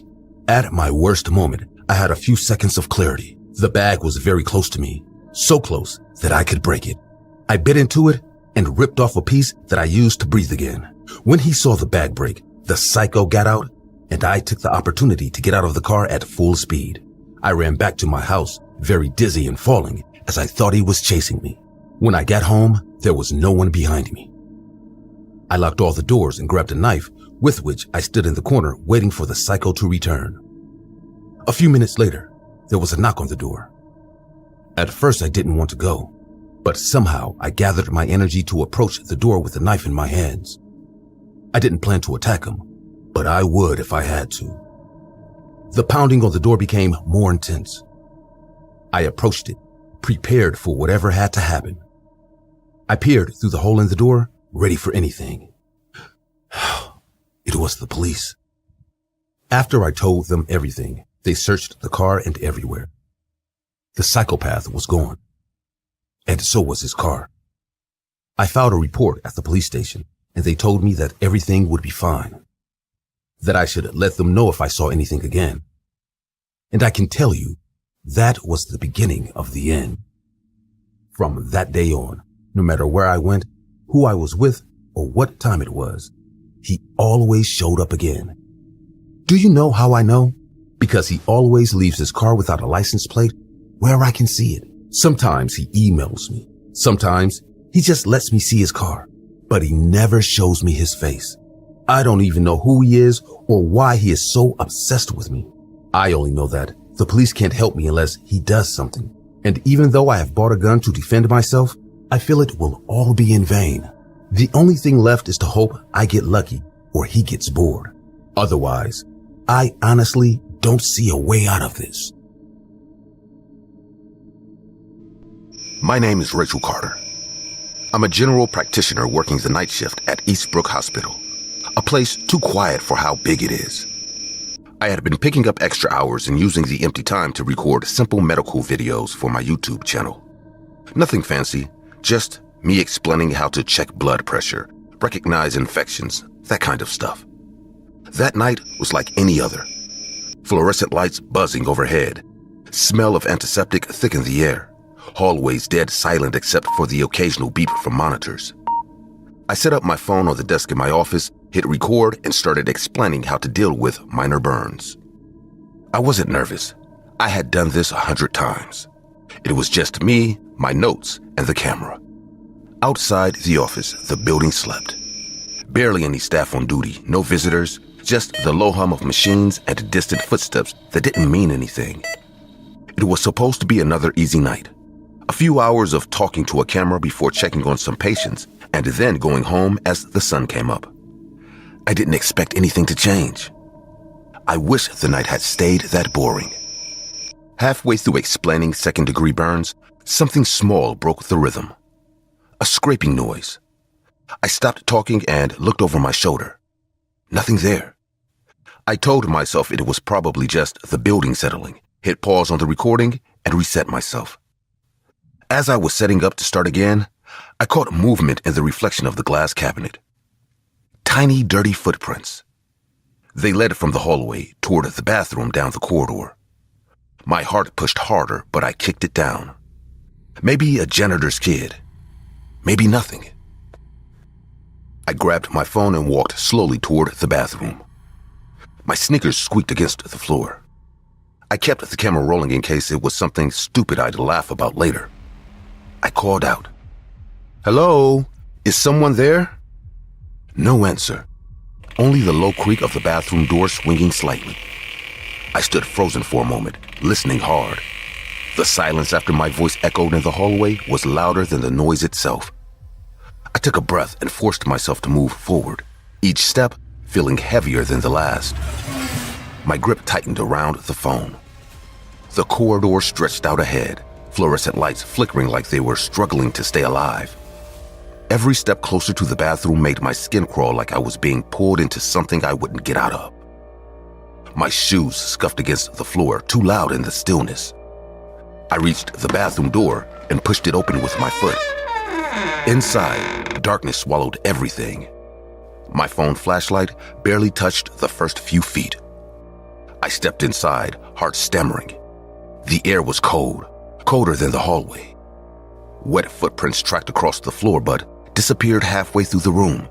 At my worst moment, I had a few seconds of clarity. The bag was very close to me, so close that I could break it. I bit into it and ripped off a piece that I used to breathe again. When he saw the bag break, the psycho got out, and I took the opportunity to get out of the car at full speed. I ran back to my house, very dizzy and falling, as I thought he was chasing me. When I got home, there was no one behind me. I locked all the doors and grabbed a knife, with which I stood in the corner waiting for the psycho to return. A few minutes later, there was a knock on the door. At first, I didn't want to go, but somehow I gathered my energy to approach the door with the knife in my hands. I didn't plan to attack him, but I would if I had to. The pounding on the door became more intense. I approached it, prepared for whatever had to happen. I peered through the hole in the door, ready for anything. It was the police. After I told them everything, they searched the car and everywhere. The psychopath was gone, and so was his car. I filed a report at the police station, and they told me that everything would be fine, that I should let them know if I saw anything again. And I can tell you, that was the beginning of the end. From that day on, no matter where I went, who I was with, or what time it was, he always showed up again. Do you know how I know? Because he always leaves his car without a license plate where I can see it. Sometimes he emails me. Sometimes he just lets me see his car, but he never shows me his face. I don't even know who he is or why he is so obsessed with me. I only know that the police can't help me unless he does something. And even though I have bought a gun to defend myself, I feel it will all be in vain. The only thing left is to hope I get lucky or he gets bored. Otherwise, I honestly don't see a way out of this. My name is Rachel Carter. I'm a general practitioner working the night shift at Eastbrook Hospital, a place too quiet for how big it is. I had been picking up extra hours and using the empty time to record simple medical videos for my YouTube channel. Nothing fancy, just me explaining how to check blood pressure, recognize infections, that kind of stuff. That night was like any other. Fluorescent lights buzzing overhead. Smell of antiseptic thickened the air. Hallways dead silent except for the occasional beep from monitors. I set up my phone on the desk in my office, hit record, and started explaining how to deal with minor burns. I wasn't nervous. I had done this 100 times. It was just me, my notes, and the camera. Outside the office, the building slept. Barely any staff on duty, no visitors, just the low hum of machines and distant footsteps that didn't mean anything. It was supposed to be another easy night. A few hours of talking to a camera before checking on some patients, and then going home as the sun came up. I didn't expect anything to change. I wish the night had stayed that boring. Halfway through explaining second-degree burns, something small broke the rhythm. A scraping noise. I stopped talking and looked over my shoulder. Nothing there. I told myself it was probably just the building settling, hit pause on the recording, and reset myself. As I was setting up to start again, I caught movement in the reflection of the glass cabinet. Tiny, dirty footprints. They led from the hallway toward the bathroom down the corridor. My heart pushed harder, but I kicked it down. Maybe a janitor's kid. Maybe nothing. I grabbed my phone and walked slowly toward the bathroom. My sneakers squeaked against the floor. I kept the camera rolling in case it was something stupid I'd laugh about later. I called out, "Hello? Is someone there?" No answer. Only the low creak of the bathroom door swinging slightly. I stood frozen for a moment, listening hard. The silence after my voice echoed in the hallway was louder than the noise itself. I took a breath and forced myself to move forward, each step feeling heavier than the last. My grip tightened around the phone. The corridor stretched out ahead, fluorescent lights flickering like they were struggling to stay alive. Every step closer to the bathroom made my skin crawl like I was being pulled into something I wouldn't get out of. My shoes scuffed against the floor, too loud in the stillness. I reached the bathroom door and pushed it open with my foot. Inside, darkness swallowed everything. My phone flashlight barely touched the first few feet. I stepped inside, heart stammering. The air was cold, colder than the hallway. Wet footprints tracked across the floor but disappeared halfway through the room.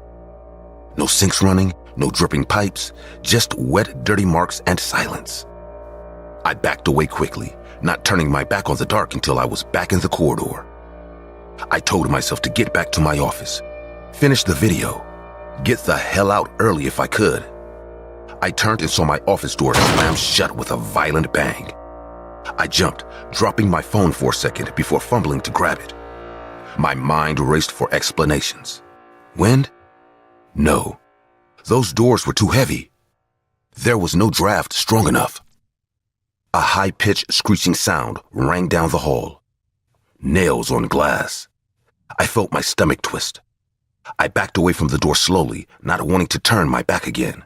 No sinks running, no dripping pipes, just wet, dirty marks and silence. I backed away quickly, not turning my back on the dark until I was back in the corridor. I told myself to get back to my office, finish the video, get the hell out early if I could. I turned and saw my office door slam shut with a violent bang. I jumped, dropping my phone for a second before fumbling to grab it. My mind raced for explanations. Wind? No. Those doors were too heavy. There was no draft strong enough. A high-pitched screeching sound rang down the hall. Nails on glass. I felt my stomach twist. I backed away from the door slowly, not wanting to turn my back again.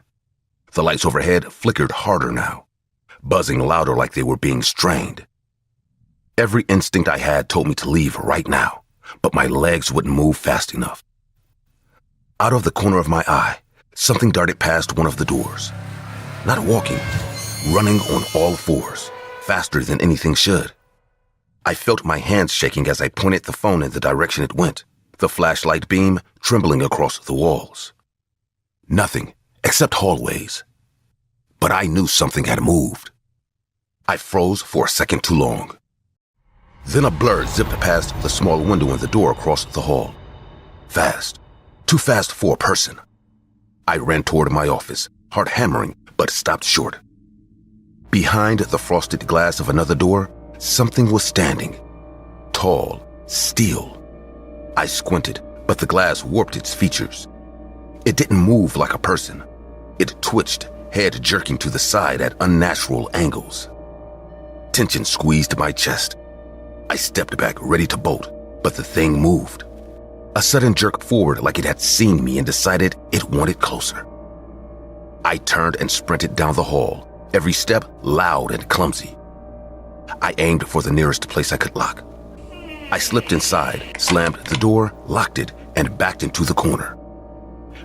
The lights overhead flickered harder now, buzzing louder like they were being strained. Every instinct I had told me to leave right now, but my legs wouldn't move fast enough. Out of the corner of my eye, something darted past one of the doors. Not walking, running on all fours, faster than anything should. I felt my hands shaking as I pointed the phone in the direction it went, the flashlight beam trembling across the walls. Nothing except hallways. But I knew something had moved. I froze for a second too long. Then a blur zipped past the small window in the door across the hall. Fast. Too fast for a person. I ran toward my office, heart hammering, but stopped short. Behind the frosted glass of another door, something was standing. Tall, steel. I squinted, but the glass warped its features. It didn't move like a person. It twitched, head jerking to the side at unnatural angles. Tension squeezed my chest. I stepped back, ready to bolt, but the thing moved. A sudden jerk forward like it had seen me and decided it wanted closer. I turned and sprinted down the hall, every step loud and clumsy. I aimed for the nearest place I could lock. I slipped inside, slammed the door, locked it, and backed into the corner.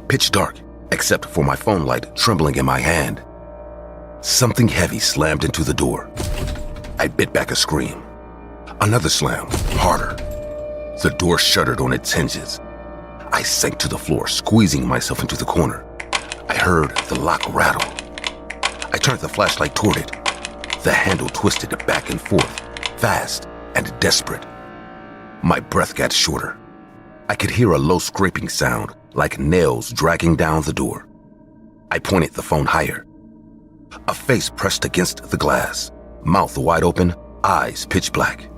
Pitch dark, except for my phone light trembling in my hand. Something heavy slammed into the door. I bit back a scream. Another slam, harder. The door shuddered on its hinges. I sank to the floor, squeezing myself into the corner. I heard the lock rattle. I turned the flashlight toward it. The handle twisted back and forth, fast and desperate. My breath got shorter. I could hear a low scraping sound, like nails dragging down the door. I pointed the phone higher. A face pressed against the glass, mouth wide open, eyes pitch black.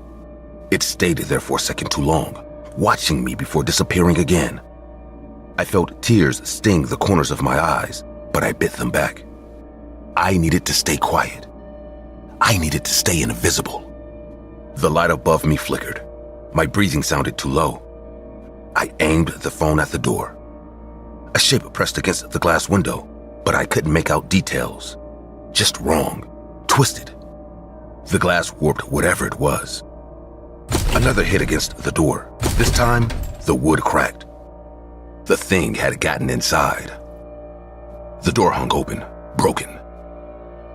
It stayed there for a second too long, watching me before disappearing again. I felt tears sting the corners of my eyes, but I bit them back. I needed to stay quiet. I needed to stay invisible. The light above me flickered. My breathing sounded too low. I aimed the phone at the door. A shape pressed against the glass window, but I couldn't make out details. Just wrong, twisted. The glass warped whatever it was. Another hit against the door. This time, the wood cracked. The thing had gotten inside. The door hung open, broken.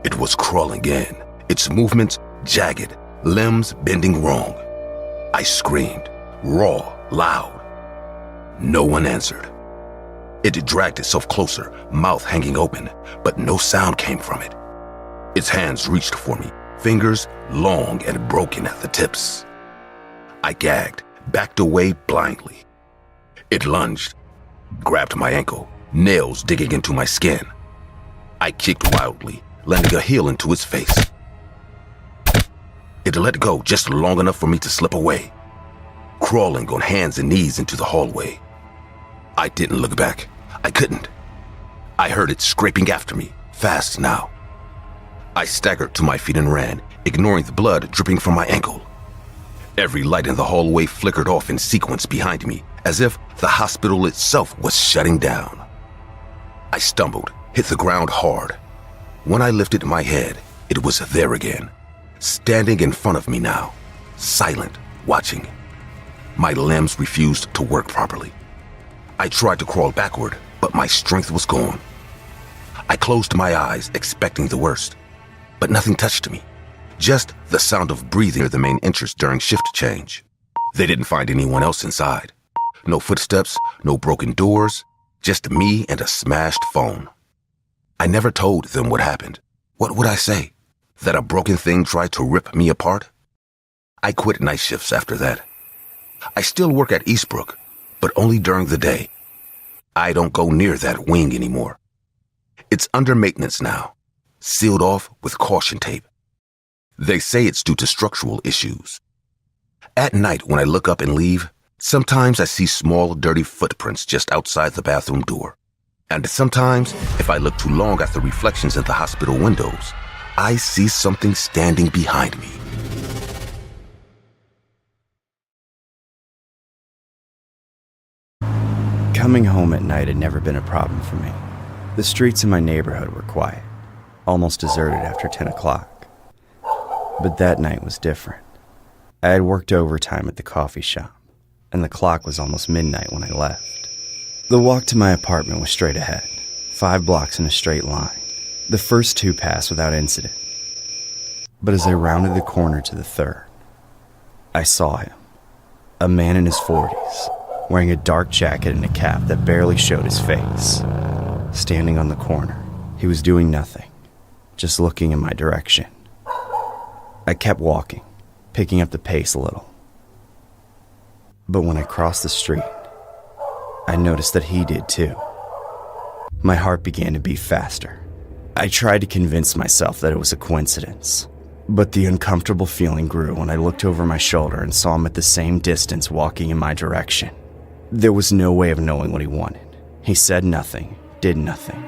It was crawling in, its movements jagged, limbs bending wrong. I screamed, raw, loud. No one answered. It dragged itself closer, mouth hanging open, but no sound came from it. Its hands reached for me, fingers long and broken at the tips. I gagged, backed away blindly. It lunged, grabbed my ankle, nails digging into my skin. I kicked wildly, landing a heel into its face. It let go just long enough for me to slip away, crawling on hands and knees into the hallway. I didn't look back. I couldn't. I heard it scraping after me, fast now. I staggered to my feet and ran, ignoring the blood dripping from my ankle. Every light in the hallway flickered off in sequence behind me, as if the hospital itself was shutting down. I stumbled, hit the ground hard. When I lifted my head, it was there again, standing in front of me now, silent, watching. My limbs refused to work properly. I tried to crawl backward, but my strength was gone. I closed my eyes, expecting the worst, but nothing touched me. Just the sound of breathing near the main entrance during shift change. They didn't find anyone else inside. No footsteps, no broken doors, just me and a smashed phone. I never told them what happened. What would I say? That a broken thing tried to rip me apart? I quit night shifts after that. I still work at Eastbrook, but only during the day. I don't go near that wing anymore. It's under maintenance now, sealed off with caution tape. They say it's due to structural issues. At night, when I look up and leave, sometimes I see small, dirty footprints just outside the bathroom door. And sometimes, if I look too long at the reflections in the hospital windows, I see something standing behind me. Coming home at night had never been a problem for me. The streets in my neighborhood were quiet, almost deserted after 10 o'clock. But that night was different. I had worked overtime at the coffee shop, and the clock was almost midnight when I left. The walk to my apartment was straight ahead, 5 blocks in a straight line. The first 2 passed without incident. But as I rounded the corner to the third, I saw him. A man in his 40s, wearing a dark jacket and a cap that barely showed his face. Standing on the corner, he was doing nothing, just looking in my direction. I kept walking, picking up the pace a little. But when I crossed the street, I noticed that he did too. My heart began to beat faster. I tried to convince myself that it was a coincidence, but the uncomfortable feeling grew when I looked over my shoulder and saw him at the same distance walking in my direction. There was no way of knowing what he wanted. He said nothing, did nothing.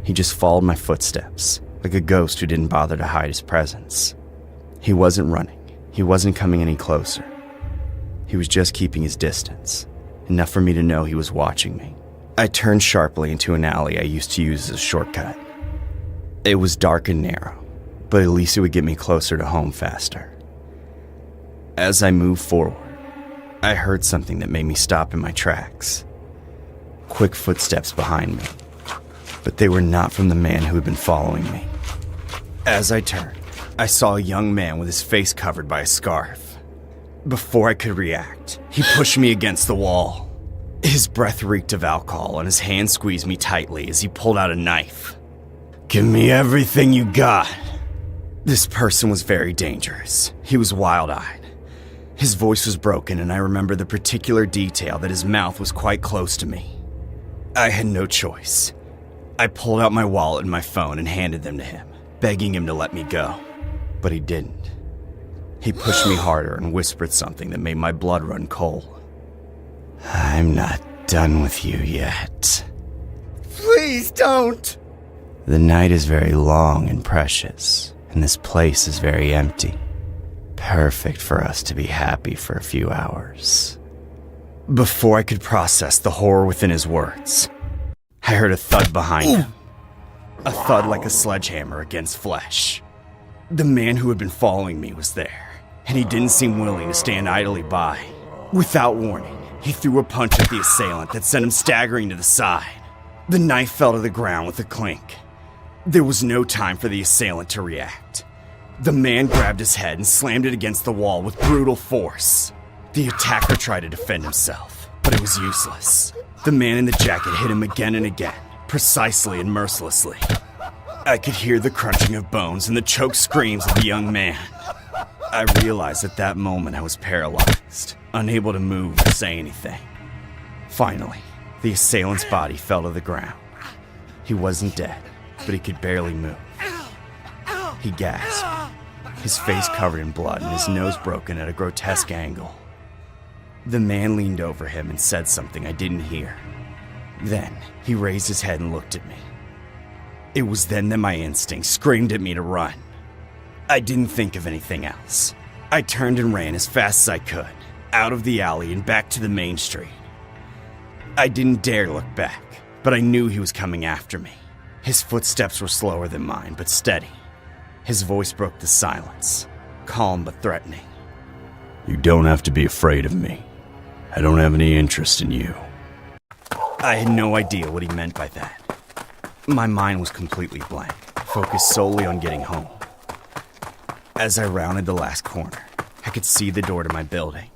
He just followed my footsteps, like a ghost who didn't bother to hide his presence. He wasn't running. He wasn't coming any closer. He was just keeping his distance, enough for me to know he was watching me. I turned sharply into an alley I used to use as a shortcut. It was dark and narrow, but at least it would get me closer to home faster. As I moved forward, I heard something that made me stop in my tracks. Quick footsteps behind me, but they were not from the man who had been following me. As I turned, I saw a young man with his face covered by a scarf. Before I could react, he pushed me against the wall. His breath reeked of alcohol and his hand squeezed me tightly as he pulled out a knife. "Give me everything you got." This person was very dangerous. He was wild-eyed. His voice was broken, and I remember the particular detail that his mouth was quite close to me. I had no choice. I pulled out my wallet and my phone and handed them to him, begging him to let me go. But he didn't. He pushed me harder and whispered something that made my blood run cold. "I'm not done with you yet." "Please don't!" The night is very long and precious, and this place is very empty. Perfect for us to be happy for a few hours. Before I could process the horror within his words, I heard a thud behind him. A thud like a sledgehammer against flesh. The man who had been following me was there, and he didn't seem willing to stand idly by. Without warning, he threw a punch at the assailant that sent him staggering to the side. The knife fell to the ground with a clink. There was no time for the assailant to react. The man grabbed his head and slammed it against the wall with brutal force. The attacker tried to defend himself, but it was useless. The man in the jacket hit him again and again, precisely and mercilessly. I could hear the crunching of bones and the choked screams of the young man. I realized at that moment I was paralyzed, unable to move or say anything. Finally, the assailant's body fell to the ground. He wasn't dead, but he could barely move. He gasped, his face covered in blood and his nose broken at a grotesque angle. The man leaned over him and said something I didn't hear. Then, he raised his head and looked at me. It was then that my instinct screamed at me to run. I didn't think of anything else. I turned and ran as fast as I could, out of the alley and back to the main street. I didn't dare look back, but I knew he was coming after me. His footsteps were slower than mine, but steady. His voice broke the silence, calm but threatening. "You don't have to be afraid of me. I don't have any interest in you." I had no idea what he meant by that. My mind was completely blank, focused solely on getting home. As I rounded the last corner, I could see the door to my building.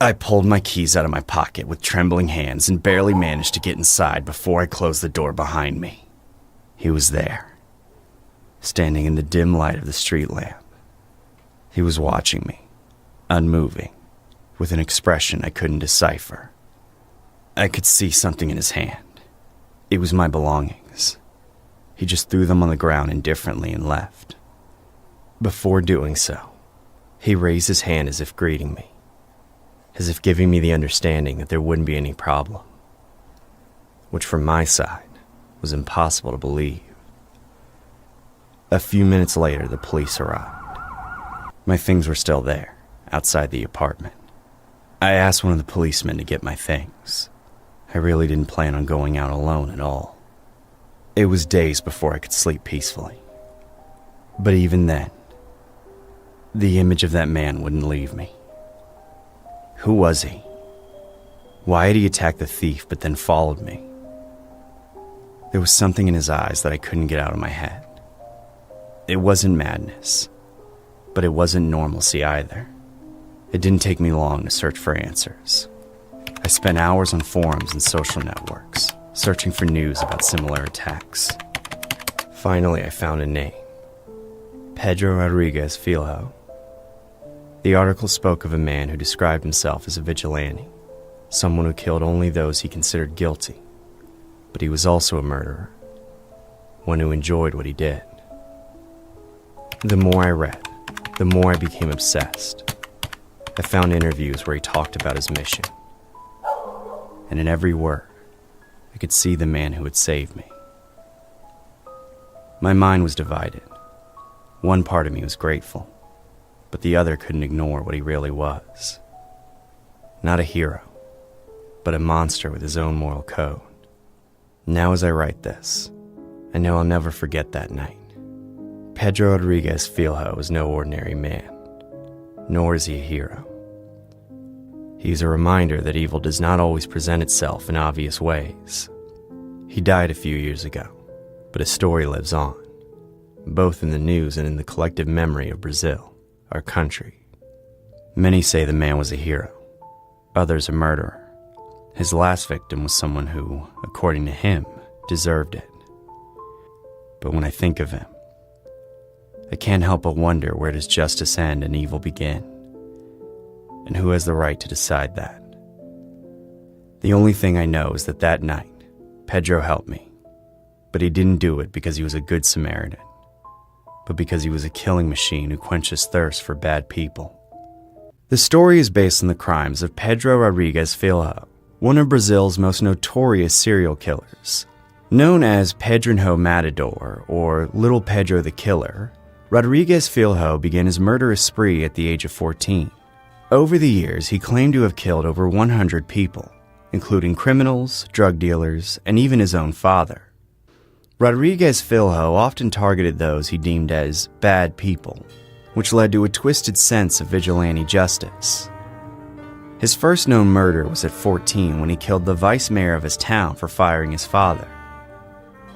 I pulled my keys out of my pocket with trembling hands and barely managed to get inside before I closed the door behind me. He was there, standing in the dim light of the street lamp. He was watching me, unmoving, with an expression I couldn't decipher. I could see something in his hand. It was my belongings. He just threw them on the ground indifferently and left. Before doing so, he raised his hand as if greeting me, as if giving me the understanding that there wouldn't be any problem, which from my side was impossible to believe. A few minutes later, the police arrived. My things were still there, outside the apartment. I asked one of the policemen to get my things. I really didn't plan on going out alone at all. It was days before I could sleep peacefully. But even then, the image of that man wouldn't leave me. Who was he? Why had he attacked the thief but then followed me? There was something in his eyes that I couldn't get out of my head. It wasn't madness, but it wasn't normalcy either. It didn't take me long to search for answers. I spent hours on forums and social networks, searching for news about similar attacks. Finally, I found a name. Pedro Rodriguez Filho. The article spoke of a man who described himself as a vigilante, someone who killed only those he considered guilty. But he was also a murderer, one who enjoyed what he did. The more I read, the more I became obsessed. I found interviews where he talked about his mission. And in every word, I could see the man who had saved me. My mind was divided. One part of me was grateful, but the other couldn't ignore what he really was. Not a hero, but a monster with his own moral code. Now as I write this, I know I'll never forget that night. Pedro Rodriguez Filho is no ordinary man, nor is he a hero. He's a reminder that evil does not always present itself in obvious ways. He died a few years ago, but his story lives on, both in the news and in the collective memory of Brazil, our country. Many say the man was a hero, others a murderer. His last victim was someone who, according to him, deserved it. But when I think of him, I can't help but wonder, where does justice end and evil begin? And who has the right to decide that? The only thing I know is that that night, Pedro helped me. But he didn't do it because he was a good Samaritan, but because he was a killing machine who quenches thirst for bad people. The story is based on the crimes of Pedro Rodriguez Filho, one of Brazil's most notorious serial killers. Known as Pedrinho Matador, or Little Pedro the Killer, Rodriguez Filho began his murderous spree at the age of 14. Over the years, he claimed to have killed over 100 people, including criminals, drug dealers, and even his own father. Rodriguez Filho often targeted those he deemed as bad people, which led to a twisted sense of vigilante justice. His first known murder was at 14 when he killed the vice mayor of his town for firing his father.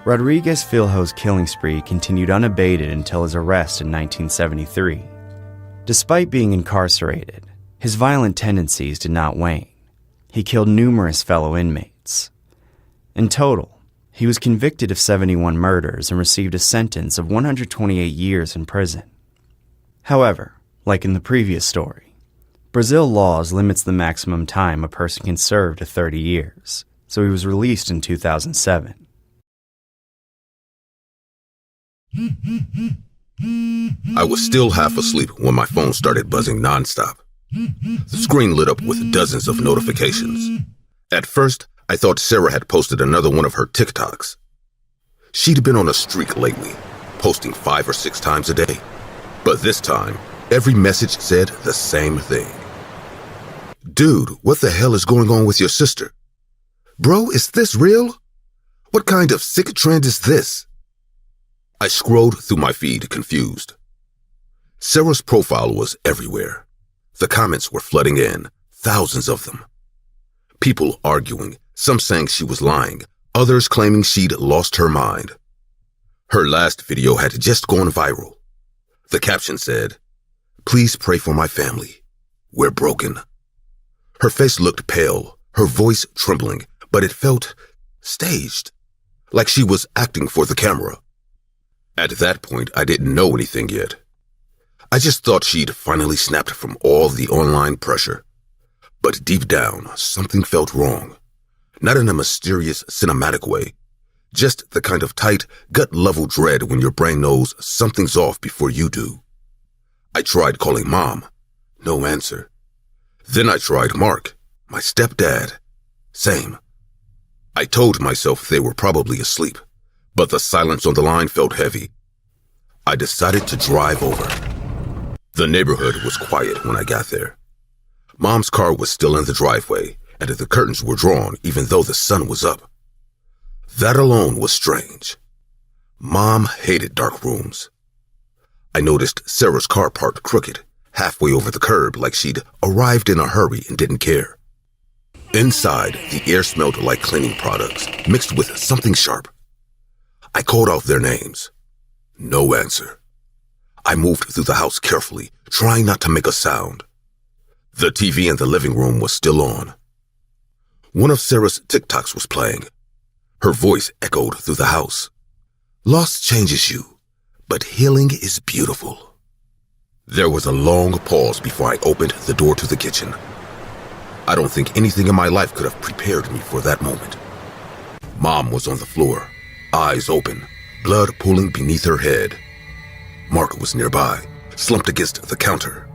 Rodriguez Filho's killing spree continued unabated until his arrest in 1973. Despite being incarcerated, his violent tendencies did not wane. He killed numerous fellow inmates. In total, he was convicted of 71 murders and received a sentence of 128 years in prison. However, like in the previous story, Brazil laws limits the maximum time a person can serve to 30 years, so he was released in 2007. I was still half asleep when my phone started buzzing nonstop. The screen lit up with dozens of notifications. At first, I thought Sarah had posted another one of her TikToks. She'd been on a streak lately, posting 5 or 6 times a day. But this time, every message said the same thing. Dude, what the hell is going on with your sister? Bro, is this real? What kind of sick trend is this? I scrolled through my feed, confused. Sarah's profile was everywhere. The comments were flooding in, thousands of them. People arguing, some saying she was lying, others claiming she'd lost her mind. Her last video had just gone viral. The caption said, "Please pray for my family. We're broken." Her face looked pale, her voice trembling, but it felt staged, like she was acting for the camera. At that point, I didn't know anything yet. I just thought she'd finally snapped from all the online pressure. But deep down, something felt wrong. Not in a mysterious, cinematic way. Just the kind of tight, gut-level dread when your brain knows something's off before you do. I tried calling Mom. No answer. Then I tried Mark, my stepdad. Same. I told myself they were probably asleep, but the silence on the line felt heavy. I decided to drive over. The neighborhood was quiet when I got there. Mom's car was still in the driveway, and the curtains were drawn even though the sun was up. That alone was strange. Mom hated dark rooms. I noticed Sarah's car parked crooked, halfway over the curb like she'd arrived in a hurry and didn't care. Inside, the air smelled like cleaning products, mixed with something sharp. I called out their names. No answer. I moved through the house carefully, trying not to make a sound. The TV in the living room was still on. One of Sarah's TikToks was playing. Her voice echoed through the house. Loss changes you, but healing is beautiful. There was a long pause before I opened the door to the kitchen. I don't think anything in my life could have prepared me for that moment. Mom was on the floor, eyes open, blood pooling beneath her head. Mark was nearby, slumped against the counter.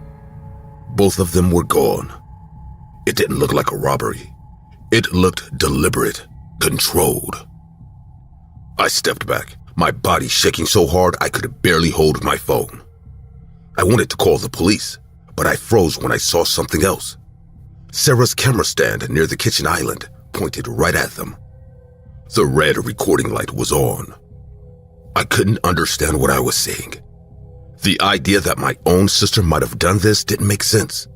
Both of them were gone. It didn't look like a robbery. It looked deliberate, controlled. I stepped back, my body shaking so hard I could barely hold my phone. I wanted to call the police, but I froze when I saw something else. Sarah's camera stand near the kitchen island pointed right at them. The red recording light was on. I couldn't understand what I was seeing. The idea that my own sister might have done this didn't make sense.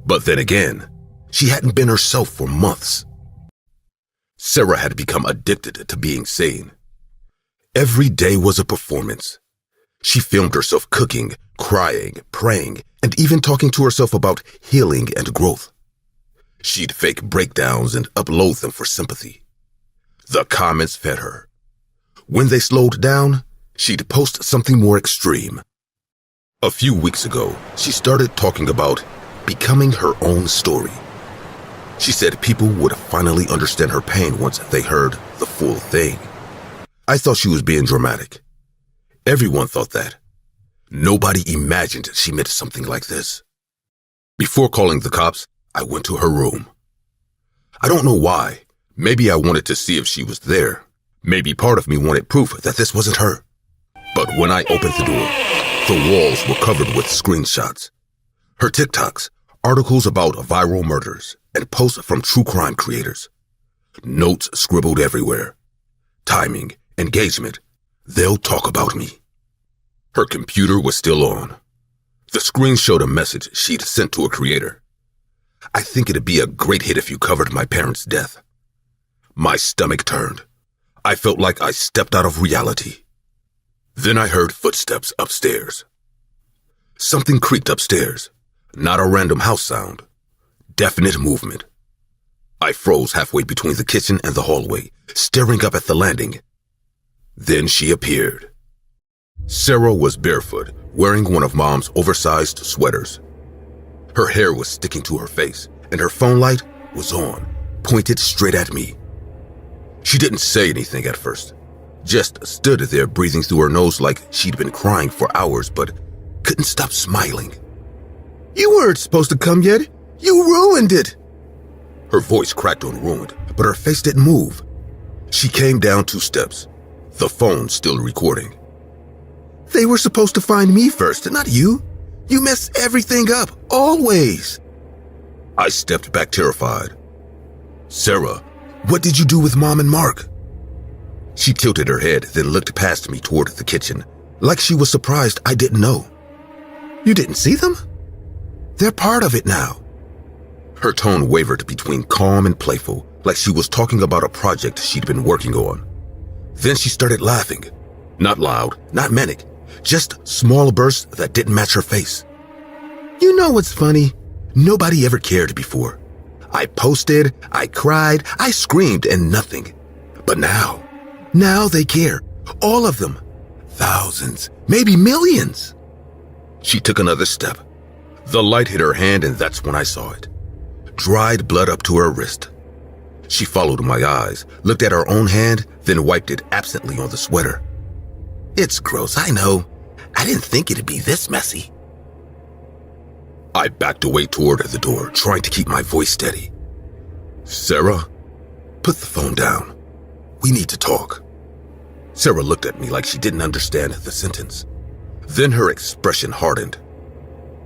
But then again, she hadn't been herself for months. Sarah had become addicted to being seen. Every day was a performance. She filmed herself cooking, crying, praying, and even talking to herself about healing and growth. She'd fake breakdowns and upload them for sympathy. The comments fed her. When they slowed down, she'd post something more extreme. A few weeks ago, she started talking about becoming her own story. She said people would finally understand her pain once they heard the full thing. I thought she was being dramatic. Everyone thought that. Nobody imagined she meant something like this. Before calling the cops, I went to her room. I don't know why. Maybe I wanted to see if she was there. Maybe part of me wanted proof that this wasn't her. But when I opened the door, the walls were covered with screenshots. Her TikToks, articles about viral murders, and posts from true crime creators. Notes scribbled everywhere. Timing, engagement, they'll talk about me. Her computer was still on. The screen showed a message she'd sent to a creator. I think it'd be a great hit if you covered my parents' death. My stomach turned. I felt like I stepped out of reality. Then I heard footsteps upstairs. Something creaked upstairs. Not a random house sound. Definite movement. I froze halfway between the kitchen and the hallway, staring up at the landing. Then she appeared. Sarah was barefoot, wearing one of Mom's oversized sweaters. Her hair was sticking to her face, and her phone light was on, pointed straight at me. She didn't say anything at first, just stood there breathing through her nose like she'd been crying for hours but couldn't stop smiling. "You weren't supposed to come yet. You ruined it." Her voice cracked on ruined, but her face didn't move. She came down 2 steps, the phone still recording. "They were supposed to find me first, not you. You mess everything up, always." I stepped back terrified. "Sarah, what did you do with Mom and Mark?" She tilted her head, then looked past me toward the kitchen, like she was surprised I didn't know. "You didn't see them? They're part of it now." Her tone wavered between calm and playful, like she was talking about a project she'd been working on. Then she started laughing. Not loud, not manic, just small bursts that didn't match her face. "You know what's funny? Nobody ever cared before. I posted, I cried, I screamed, and nothing. But now they care. All of them. Thousands, maybe millions." She took another step. The light hit her hand, and that's when I saw it. Dried blood up to her wrist. She followed my eyes, looked at her own hand, then wiped it absently on the sweater. "It's gross, I know. I didn't think it'd be this messy." I backed away toward the door, trying to keep my voice steady. "Sarah, put the phone down. We need to talk." Sarah looked at me like she didn't understand the sentence. Then her expression hardened.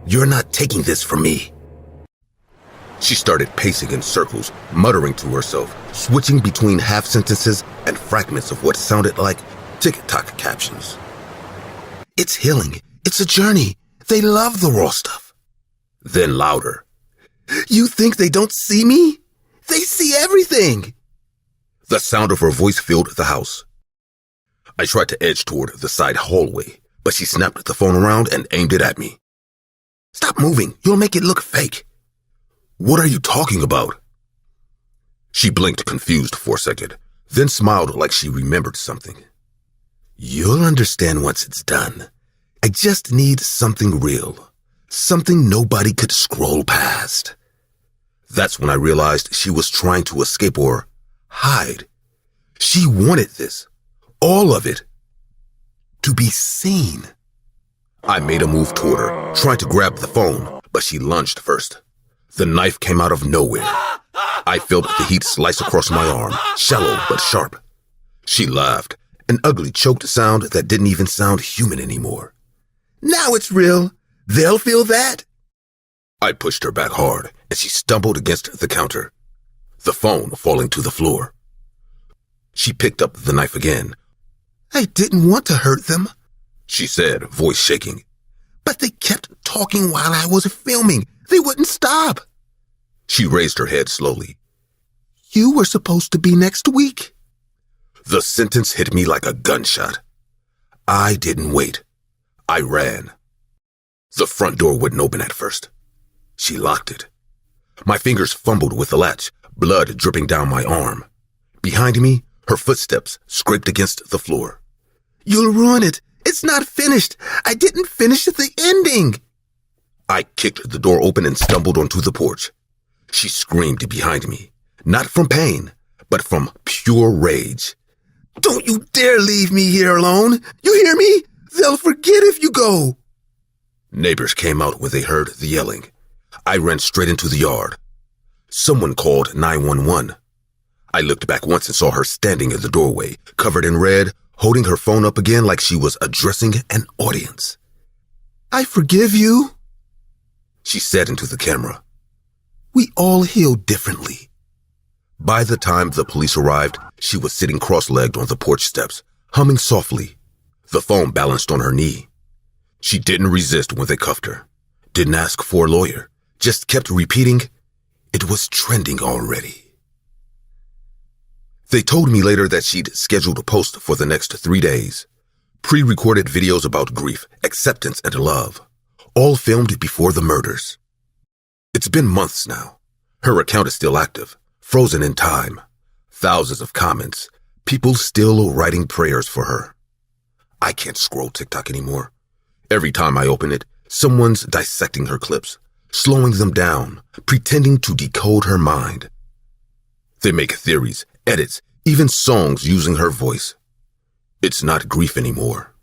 "You're not taking this from me." She started pacing in circles, muttering to herself, switching between half sentences and fragments of what sounded like TikTok captions. "It's healing. It's a journey. They love the raw stuff." Then louder. "You think they don't see me? They see everything." The sound of her voice filled the house. I tried to edge toward the side hallway, but she snapped the phone around and aimed it at me. "Stop moving. You'll make it look fake." "What are you talking about?" She blinked confused for a second, then smiled like she remembered something. "You'll understand once it's done. I just need something real. Something nobody could scroll past." That's when I realized she was trying to escape or hide. She wanted this. All of it. To be seen. I made a move toward her, trying to grab the phone, but she lunged first. The knife came out of nowhere. I felt the heat slice across my arm, shallow but sharp. She laughed, an ugly choked sound that didn't even sound human anymore. "Now it's real. They'll feel that." I pushed her back hard, and she stumbled against the counter, the phone falling to the floor. She picked up the knife again. "I didn't want to hurt them," she said, voice shaking. "But they kept talking while I was filming. They wouldn't stop." She raised her head slowly. "You were supposed to be next week." The sentence hit me like a gunshot. I didn't wait. I ran. The front door wouldn't open at first. She locked it. My fingers fumbled with the latch, blood dripping down my arm. Behind me, her footsteps scraped against the floor. "You'll ruin it. It's not finished. I didn't finish the ending." I kicked the door open and stumbled onto the porch. She screamed behind me, not from pain, but from pure rage. "Don't you dare leave me here alone. You hear me? They'll forget if you go." Neighbors came out when they heard the yelling. I ran straight into the yard. Someone called 911. I looked back once and saw her standing in the doorway, covered in red, holding her phone up again like she was addressing an audience. "I forgive you," she said into the camera. "We all heal differently." By the time the police arrived, she was sitting cross-legged on the porch steps, humming softly, the phone balanced on her knee. She didn't resist when they cuffed her, didn't ask for a lawyer, just kept repeating, it was trending already. They told me later that she'd scheduled a post for the next 3 days. Pre-recorded videos about grief, acceptance, and love, all filmed before the murders. It's been months now. Her account is still active, frozen in time. Thousands of comments, people still writing prayers for her. I can't scroll TikTok anymore. Every time I open it, someone's dissecting her clips, slowing them down, pretending to decode her mind. They make theories, edits, even songs using her voice. It's not grief anymore.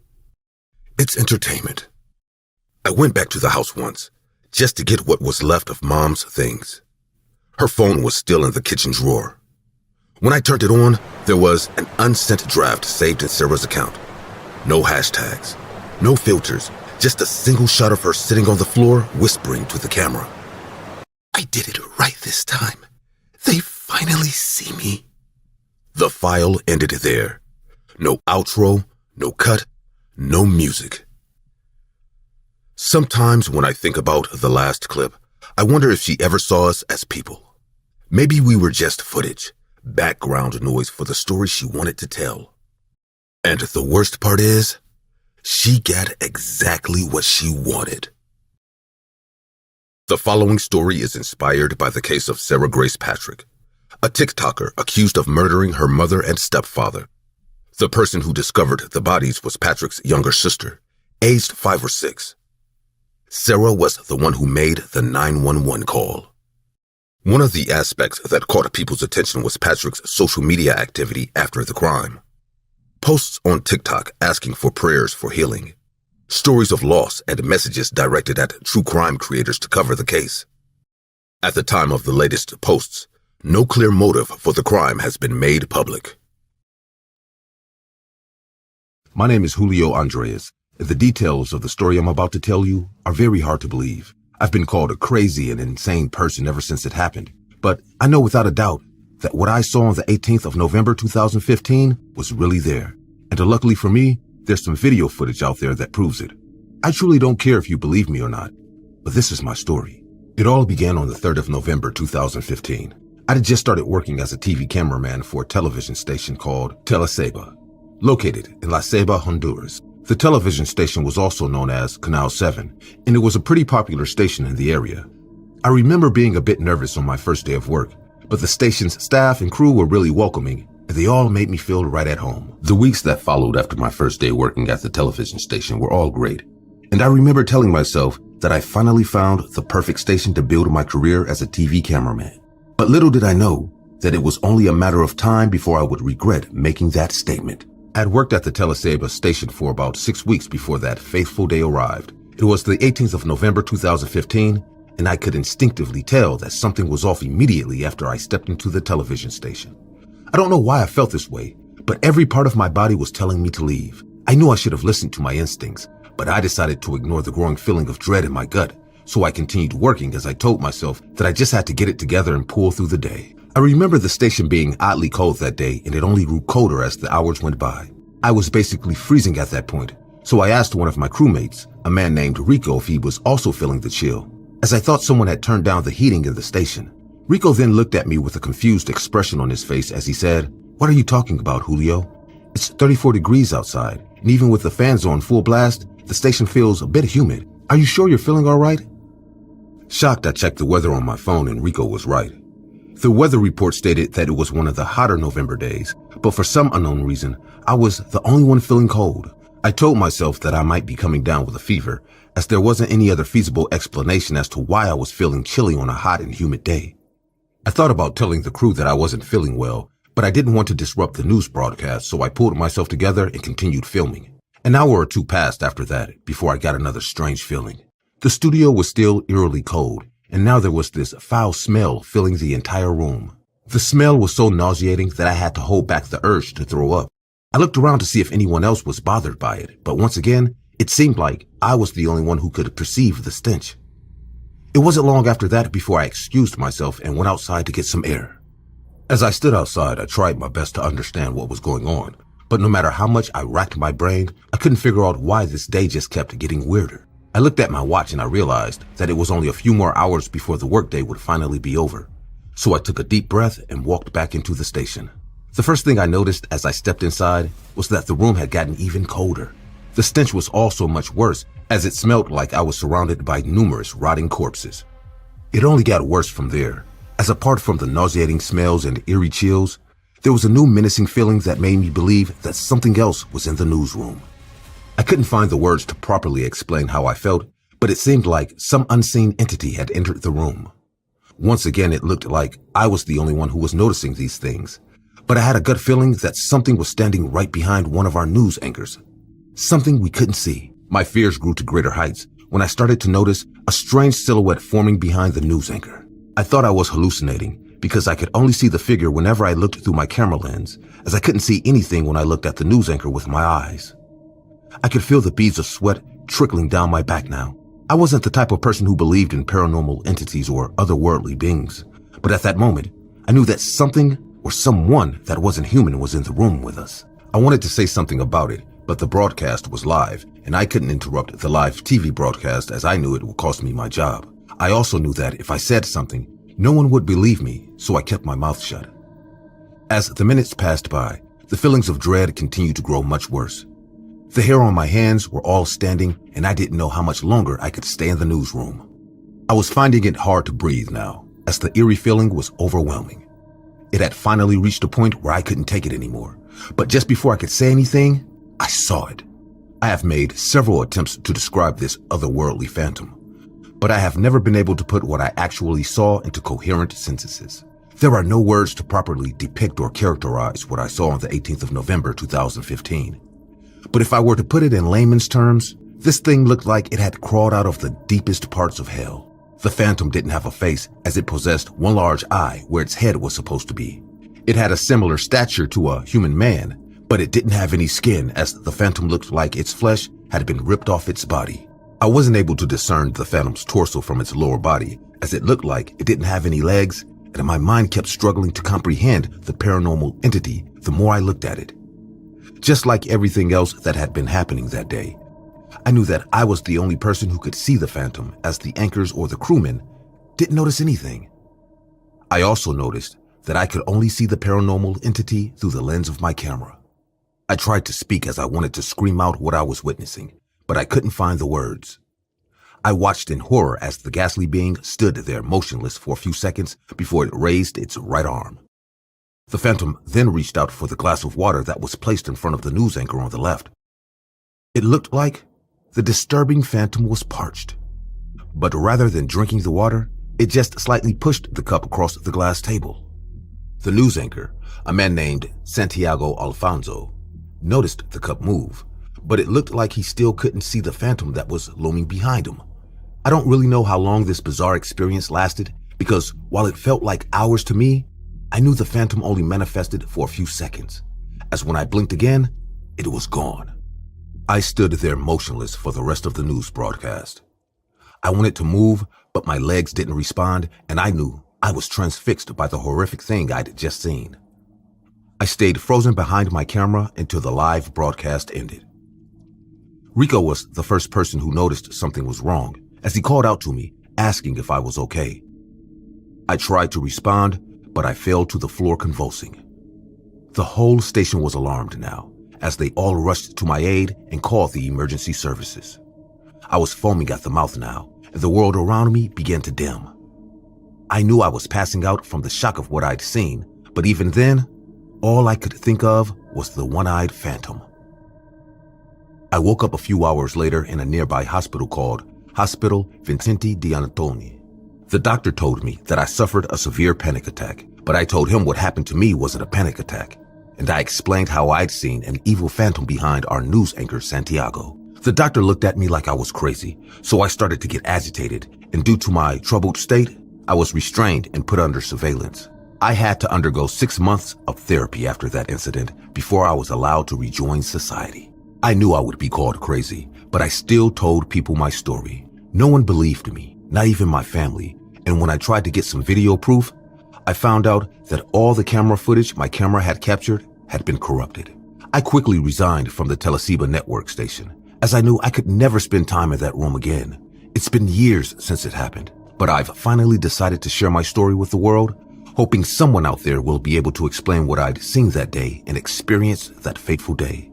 It's entertainment. I went back to the house once, just to get what was left of Mom's things. Her phone was still in the kitchen drawer. When I turned it on, there was an unsent draft saved in Sarah's account. No hashtags, no filters, just a single shot of her sitting on the floor whispering to the camera. "I did it right this time. They finally see me." The file ended there. No outro, no cut, no music. Sometimes when I think about the last clip, I wonder if she ever saw us as people. Maybe we were just footage, background noise for the story she wanted to tell. And the worst part is, she got exactly what she wanted. The following story is inspired by the case of Sarah Grace Patrick, a TikToker accused of murdering her mother and stepfather. The person who discovered the bodies was Patrick's younger sister, aged 5 or 6. Sarah was the one who made the 911 call. One of the aspects that caught people's attention was Patrick's social media activity after the crime. Posts on TikTok asking for prayers for healing. Stories of loss and messages directed at true crime creators to cover the case. At the time of the latest posts, no clear motive for the crime has been made public. My name is Julio Andres. The details of the story I'm about to tell you are very hard to believe. I've been called a crazy and insane person ever since it happened. But I know without a doubt that what I saw on the 18th of November 2015 was really there. And luckily for me, there's some video footage out there that proves it. I truly don't care if you believe me or not, but this is my story. It all began on the 3rd of November 2015. I had just started working as a TV cameraman for a television station called Teleseba, located in La Ceiba, Honduras. The television station was also known as Canal 7, and it was a pretty popular station in the area. I remember being a bit nervous on my first day of work, but the station's staff and crew were really welcoming, and they all made me feel right at home. The weeks that followed after my first day working at the television station were all great, and I remember telling myself that I finally found the perfect station to build my career as a TV cameraman. But little did I know that it was only a matter of time before I would regret making that statement. I had worked at the Teleseba station for about 6 weeks before that fateful day arrived. It was the 18th of November 2015, and I could instinctively tell that something was off immediately after I stepped into the television station. I don't know why I felt this way, but every part of my body was telling me to leave. I knew I should have listened to my instincts, but I decided to ignore the growing feeling of dread in my gut, so I continued working as I told myself that I just had to get it together and pull through the day. I remember the station being oddly cold that day, and it only grew colder as the hours went by. I was basically freezing at that point, so I asked one of my crewmates, a man named Rico, if he was also feeling the chill, as I thought someone had turned down the heating in the station. Rico then looked at me with a confused expression on his face as he said, "What are you talking about, Julio? It's 34 degrees outside, and even with the fans on full blast, the station feels a bit humid. Are you sure you're feeling all right?" Shocked, I checked the weather on my phone, and Rico was right. The weather report stated that it was one of the hotter November days, but for some unknown reason, I was the only one feeling cold. I told myself that I might be coming down with a fever, as there wasn't any other feasible explanation as to why I was feeling chilly on a hot and humid day. I thought about telling the crew that I wasn't feeling well, but I didn't want to disrupt the news broadcast, so I pulled myself together and continued filming. An hour or two passed after that before I got another strange feeling. The studio was still eerily cold, and now there was this foul smell filling the entire room. The smell was so nauseating that I had to hold back the urge to throw up. I looked around to see if anyone else was bothered by it, but once again, it seemed like I was the only one who could perceive the stench. It wasn't long after that before I excused myself and went outside to get some air. As I stood outside, I tried my best to understand what was going on, but no matter how much I racked my brain, I couldn't figure out why this day just kept getting weirder. I looked at my watch and I realized that it was only a few more hours before the workday would finally be over. So I took a deep breath and walked back into the station. The first thing I noticed as I stepped inside was that the room had gotten even colder. The stench was also much worse, as it smelled like I was surrounded by numerous rotting corpses. It only got worse from there, as apart from the nauseating smells and eerie chills, there was a new menacing feeling that made me believe that something else was in the newsroom. I couldn't find the words to properly explain how I felt, but it seemed like some unseen entity had entered the room. Once again, it looked like I was the only one who was noticing these things, but I had a gut feeling that something was standing right behind one of our news anchors. Something we couldn't see. My fears grew to greater heights when I started to notice a strange silhouette forming behind the news anchor. I thought I was hallucinating because I could only see the figure whenever I looked through my camera lens, as I couldn't see anything when I looked at the news anchor with my eyes. I could feel the beads of sweat trickling down my back now. I wasn't the type of person who believed in paranormal entities or otherworldly beings, but at that moment, I knew that something or someone that wasn't human was in the room with us. I wanted to say something about it, but the broadcast was live, and I couldn't interrupt the live TV broadcast as I knew it would cost me my job. I also knew that if I said something, no one would believe me, so I kept my mouth shut. As the minutes passed by, the feelings of dread continued to grow much worse. The hair on my hands were all standing, and I didn't know how much longer I could stay in the newsroom. I was finding it hard to breathe now, as the eerie feeling was overwhelming. It had finally reached a point where I couldn't take it anymore, but just before I could say anything, I saw it. I have made several attempts to describe this otherworldly phantom, but I have never been able to put what I actually saw into coherent sentences. There are no words to properly depict or characterize what I saw on the 18th of November 2015. But if I were to put it in layman's terms, this thing looked like it had crawled out of the deepest parts of hell. The phantom didn't have a face, as it possessed one large eye where its head was supposed to be. It had a similar stature to a human man, but it didn't have any skin, as the phantom looked like its flesh had been ripped off its body. I wasn't able to discern the phantom's torso from its lower body, as it looked like it didn't have any legs, and my mind kept struggling to comprehend the paranormal entity the more I looked at it. Just like everything else that had been happening that day, I knew that I was the only person who could see the phantom, as the anchors or the crewmen didn't notice anything. I also noticed that I could only see the paranormal entity through the lens of my camera. I tried to speak as I wanted to scream out what I was witnessing, but I couldn't find the words. I watched in horror as the ghastly being stood there motionless for a few seconds before it raised its right arm. The phantom then reached out for the glass of water that was placed in front of the news anchor on the left. It looked like the disturbing phantom was parched, but rather than drinking the water, it just slightly pushed the cup across the glass table. The news anchor, a man named Santiago Alfonso, noticed the cup move, but it looked like he still couldn't see the phantom that was looming behind him. I don't really know how long this bizarre experience lasted, because while it felt like hours to me, I knew the phantom only manifested for a few seconds, as when I blinked again, it was gone. I stood there motionless for the rest of the news broadcast. I wanted to move, but my legs didn't respond, and I knew I was transfixed by the horrific thing I'd just seen. I stayed frozen behind my camera until the live broadcast ended. Rico was the first person who noticed something was wrong, as he called out to me, asking if I was okay. I tried to respond, but I fell to the floor convulsing. The whole station was alarmed now, as they all rushed to my aid and called the emergency services. I was foaming at the mouth now, and the world around me began to dim. I knew I was passing out from the shock of what I'd seen, but even then, all I could think of was the one-eyed phantom. I woke up a few hours later in a nearby hospital called Hospital Vincenti di Antoni. The doctor told me that I suffered a severe panic attack, but I told him what happened to me wasn't a panic attack, and I explained how I'd seen an evil phantom behind our news anchor Santiago. The doctor looked at me like I was crazy, so I started to get agitated, and due to my troubled state, I was restrained and put under surveillance. I had to undergo 6 months of therapy after that incident before I was allowed to rejoin society. I knew I would be called crazy, but I still told people my story. No one believed me, not even my family, and when I tried to get some video proof, I found out that all the camera footage my camera had captured had been corrupted. I quickly resigned from the Telesiba network station, as I knew I could never spend time in that room again. It's been years since it happened, but I've finally decided to share my story with the world, hoping someone out there will be able to explain what I'd seen that day and experienced that fateful day.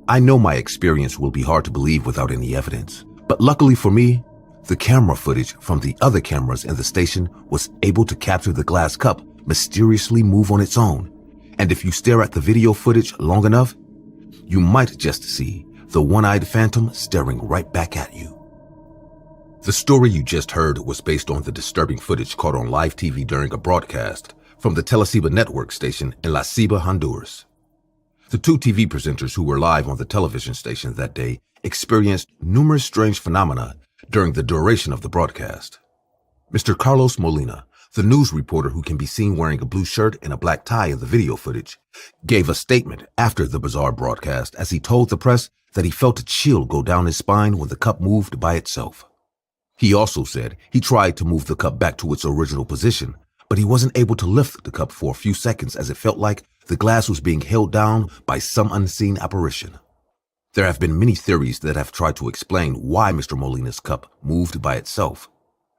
I know my experience will be hard to believe without any evidence, but luckily for me, the camera footage from the other cameras in the station was able to capture the glass cup mysteriously move on its own. And if you stare at the video footage long enough, you might just see the one-eyed phantom staring right back at you. The story you just heard was based on the disturbing footage caught on live TV during a broadcast from the Telesiba network station in La Ceiba, Honduras. The two TV presenters who were live on the television station that day experienced numerous strange phenomena during the duration of the broadcast. Mr. Carlos Molina, the news reporter who can be seen wearing a blue shirt and a black tie in the video footage, gave a statement after the bizarre broadcast as he told the press that he felt a chill go down his spine when the cup moved by itself. He also said he tried to move the cup back to its original position, but he wasn't able to lift the cup for a few seconds as it felt like the glass was being held down by some unseen apparition. There have been many theories that have tried to explain why Mr. Molina's cup moved by itself,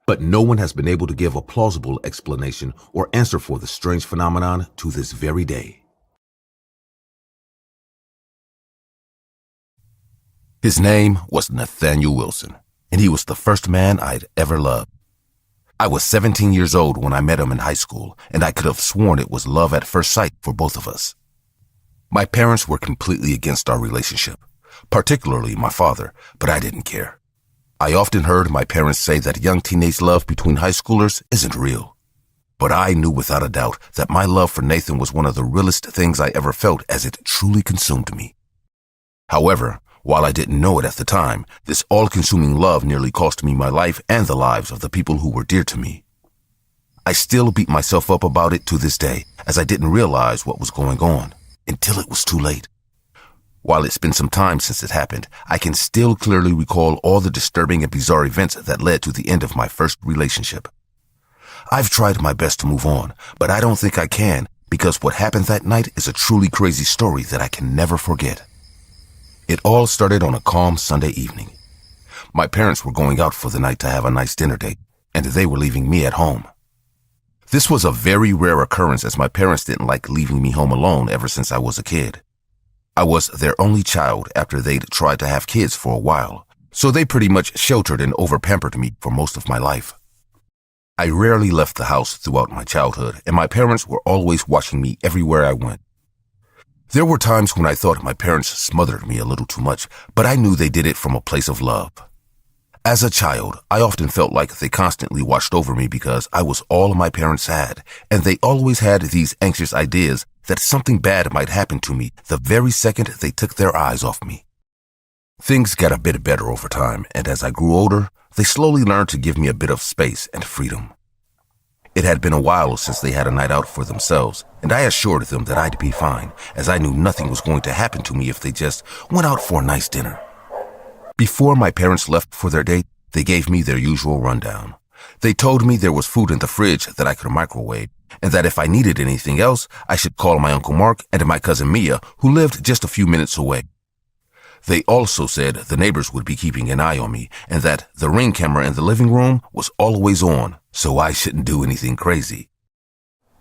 but no one has been able to give a plausible explanation or answer for the strange phenomenon to this very day. His name was Nathaniel Wilson, and he was the first man I'd ever loved. I was 17 years old when I met him in high school, and I could have sworn it was love at first sight for both of us. My parents were completely against our relationship, particularly my father, but I didn't care. I often heard my parents say that young teenage love between high schoolers isn't real. But I knew without a doubt that my love for Nathan was one of the realest things I ever felt, as it truly consumed me. However, while I didn't know it at the time, this all-consuming love nearly cost me my life and the lives of the people who were dear to me. I still beat myself up about it to this day, as I didn't realize what was going on until it was too late. While it's been some time since it happened, I can still clearly recall all the disturbing and bizarre events that led to the end of my first relationship. I've tried my best to move on, but I don't think I can, because what happened that night is a truly crazy story that I can never forget. It all started on a calm Sunday evening. My parents were going out for the night to have a nice dinner date, and they were leaving me at home. This was a very rare occurrence, as my parents didn't like leaving me home alone ever since I was a kid. I was their only child after they'd tried to have kids for a while, so they pretty much sheltered and over-pampered me for most of my life. I rarely left the house throughout my childhood, and my parents were always watching me everywhere I went. There were times when I thought my parents smothered me a little too much, but I knew they did it from a place of love. As a child, I often felt like they constantly watched over me because I was all my parents had, and they always had these anxious ideas that something bad might happen to me the very second they took their eyes off me. Things got a bit better over time, and as I grew older, they slowly learned to give me a bit of space and freedom. It had been a while since they had a night out for themselves, and I assured them that I'd be fine, as I knew nothing was going to happen to me if they just went out for a nice dinner. Before my parents left for their date, they gave me their usual rundown. They told me there was food in the fridge that I could microwave, and that if I needed anything else, I should call my Uncle Mark and my cousin Mia, who lived just a few minutes away. They also said the neighbors would be keeping an eye on me, and that the Ring camera in the living room was always on, so I shouldn't do anything crazy.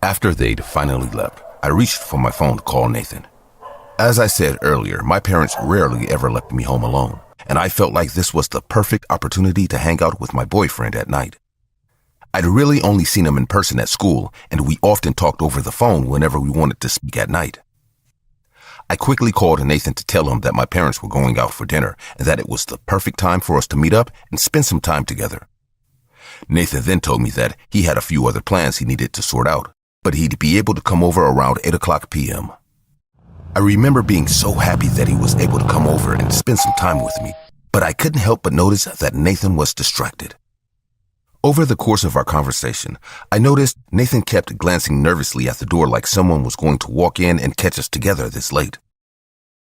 After they'd finally left, I reached for my phone to call Nathan. As I said earlier, my parents rarely ever left me home alone, and I felt like this was the perfect opportunity to hang out with my boyfriend at night. I'd really only seen him in person at school, and we often talked over the phone whenever we wanted to speak at night. I quickly called Nathan to tell him that my parents were going out for dinner and that it was the perfect time for us to meet up and spend some time together. Nathan then told me that he had a few other plans he needed to sort out, but he'd be able to come over around 8:00 p.m. I remember being so happy that he was able to come over and spend some time with me, but I couldn't help but notice that Nathan was distracted. Over the course of our conversation, I noticed Nathan kept glancing nervously at the door like someone was going to walk in and catch us together this late.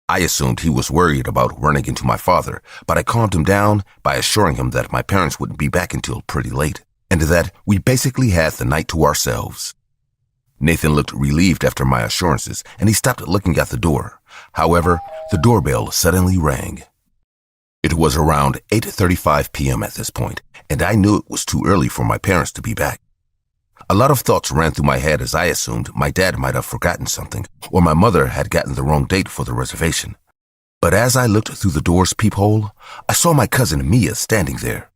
I assumed he was worried about running into my father, but I calmed him down by assuring him that my parents wouldn't be back until pretty late, and that we basically had the night to ourselves. Nathan looked relieved after my assurances, and he stopped looking at the door. However, the doorbell suddenly rang. It was around 8:35 p.m. at this point, and I knew it was too early for my parents to be back. A lot of thoughts ran through my head as I assumed my dad might have forgotten something, or my mother had gotten the wrong date for the reservation. But as I looked through the door's peephole, I saw my cousin Mia standing there.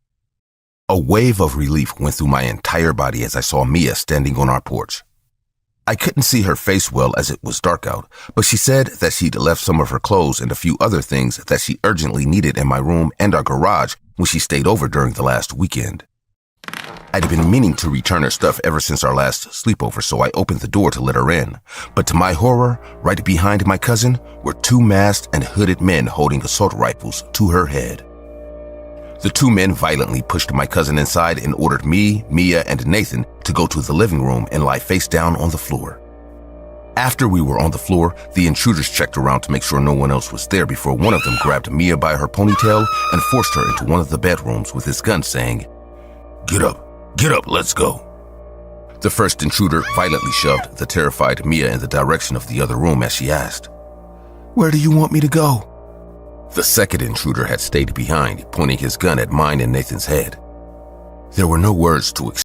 A wave of relief went through my entire body as I saw Mia standing on our porch. I couldn't see her face well as it was dark out, but she said that she'd left some of her clothes and a few other things that she urgently needed in my room and our garage when she stayed over during the last weekend. I'd been meaning to return her stuff ever since our last sleepover, so I opened the door to let her in. But to my horror, right behind my cousin were two masked and hooded men holding assault rifles to her head. The two men violently pushed my cousin inside and ordered me, Mia, and Nathan to go to the living room and lie face down on the floor. After we were on the floor, the intruders checked around to make sure no one else was there before one of them grabbed Mia by her ponytail and forced her into one of the bedrooms with his gun, saying, get up, let's go." The first intruder violently shoved the terrified Mia in the direction of the other room as she asked, "Where do you want me to go?" The second intruder had stayed behind, pointing his gun at mine and Nathan's head. There were no words to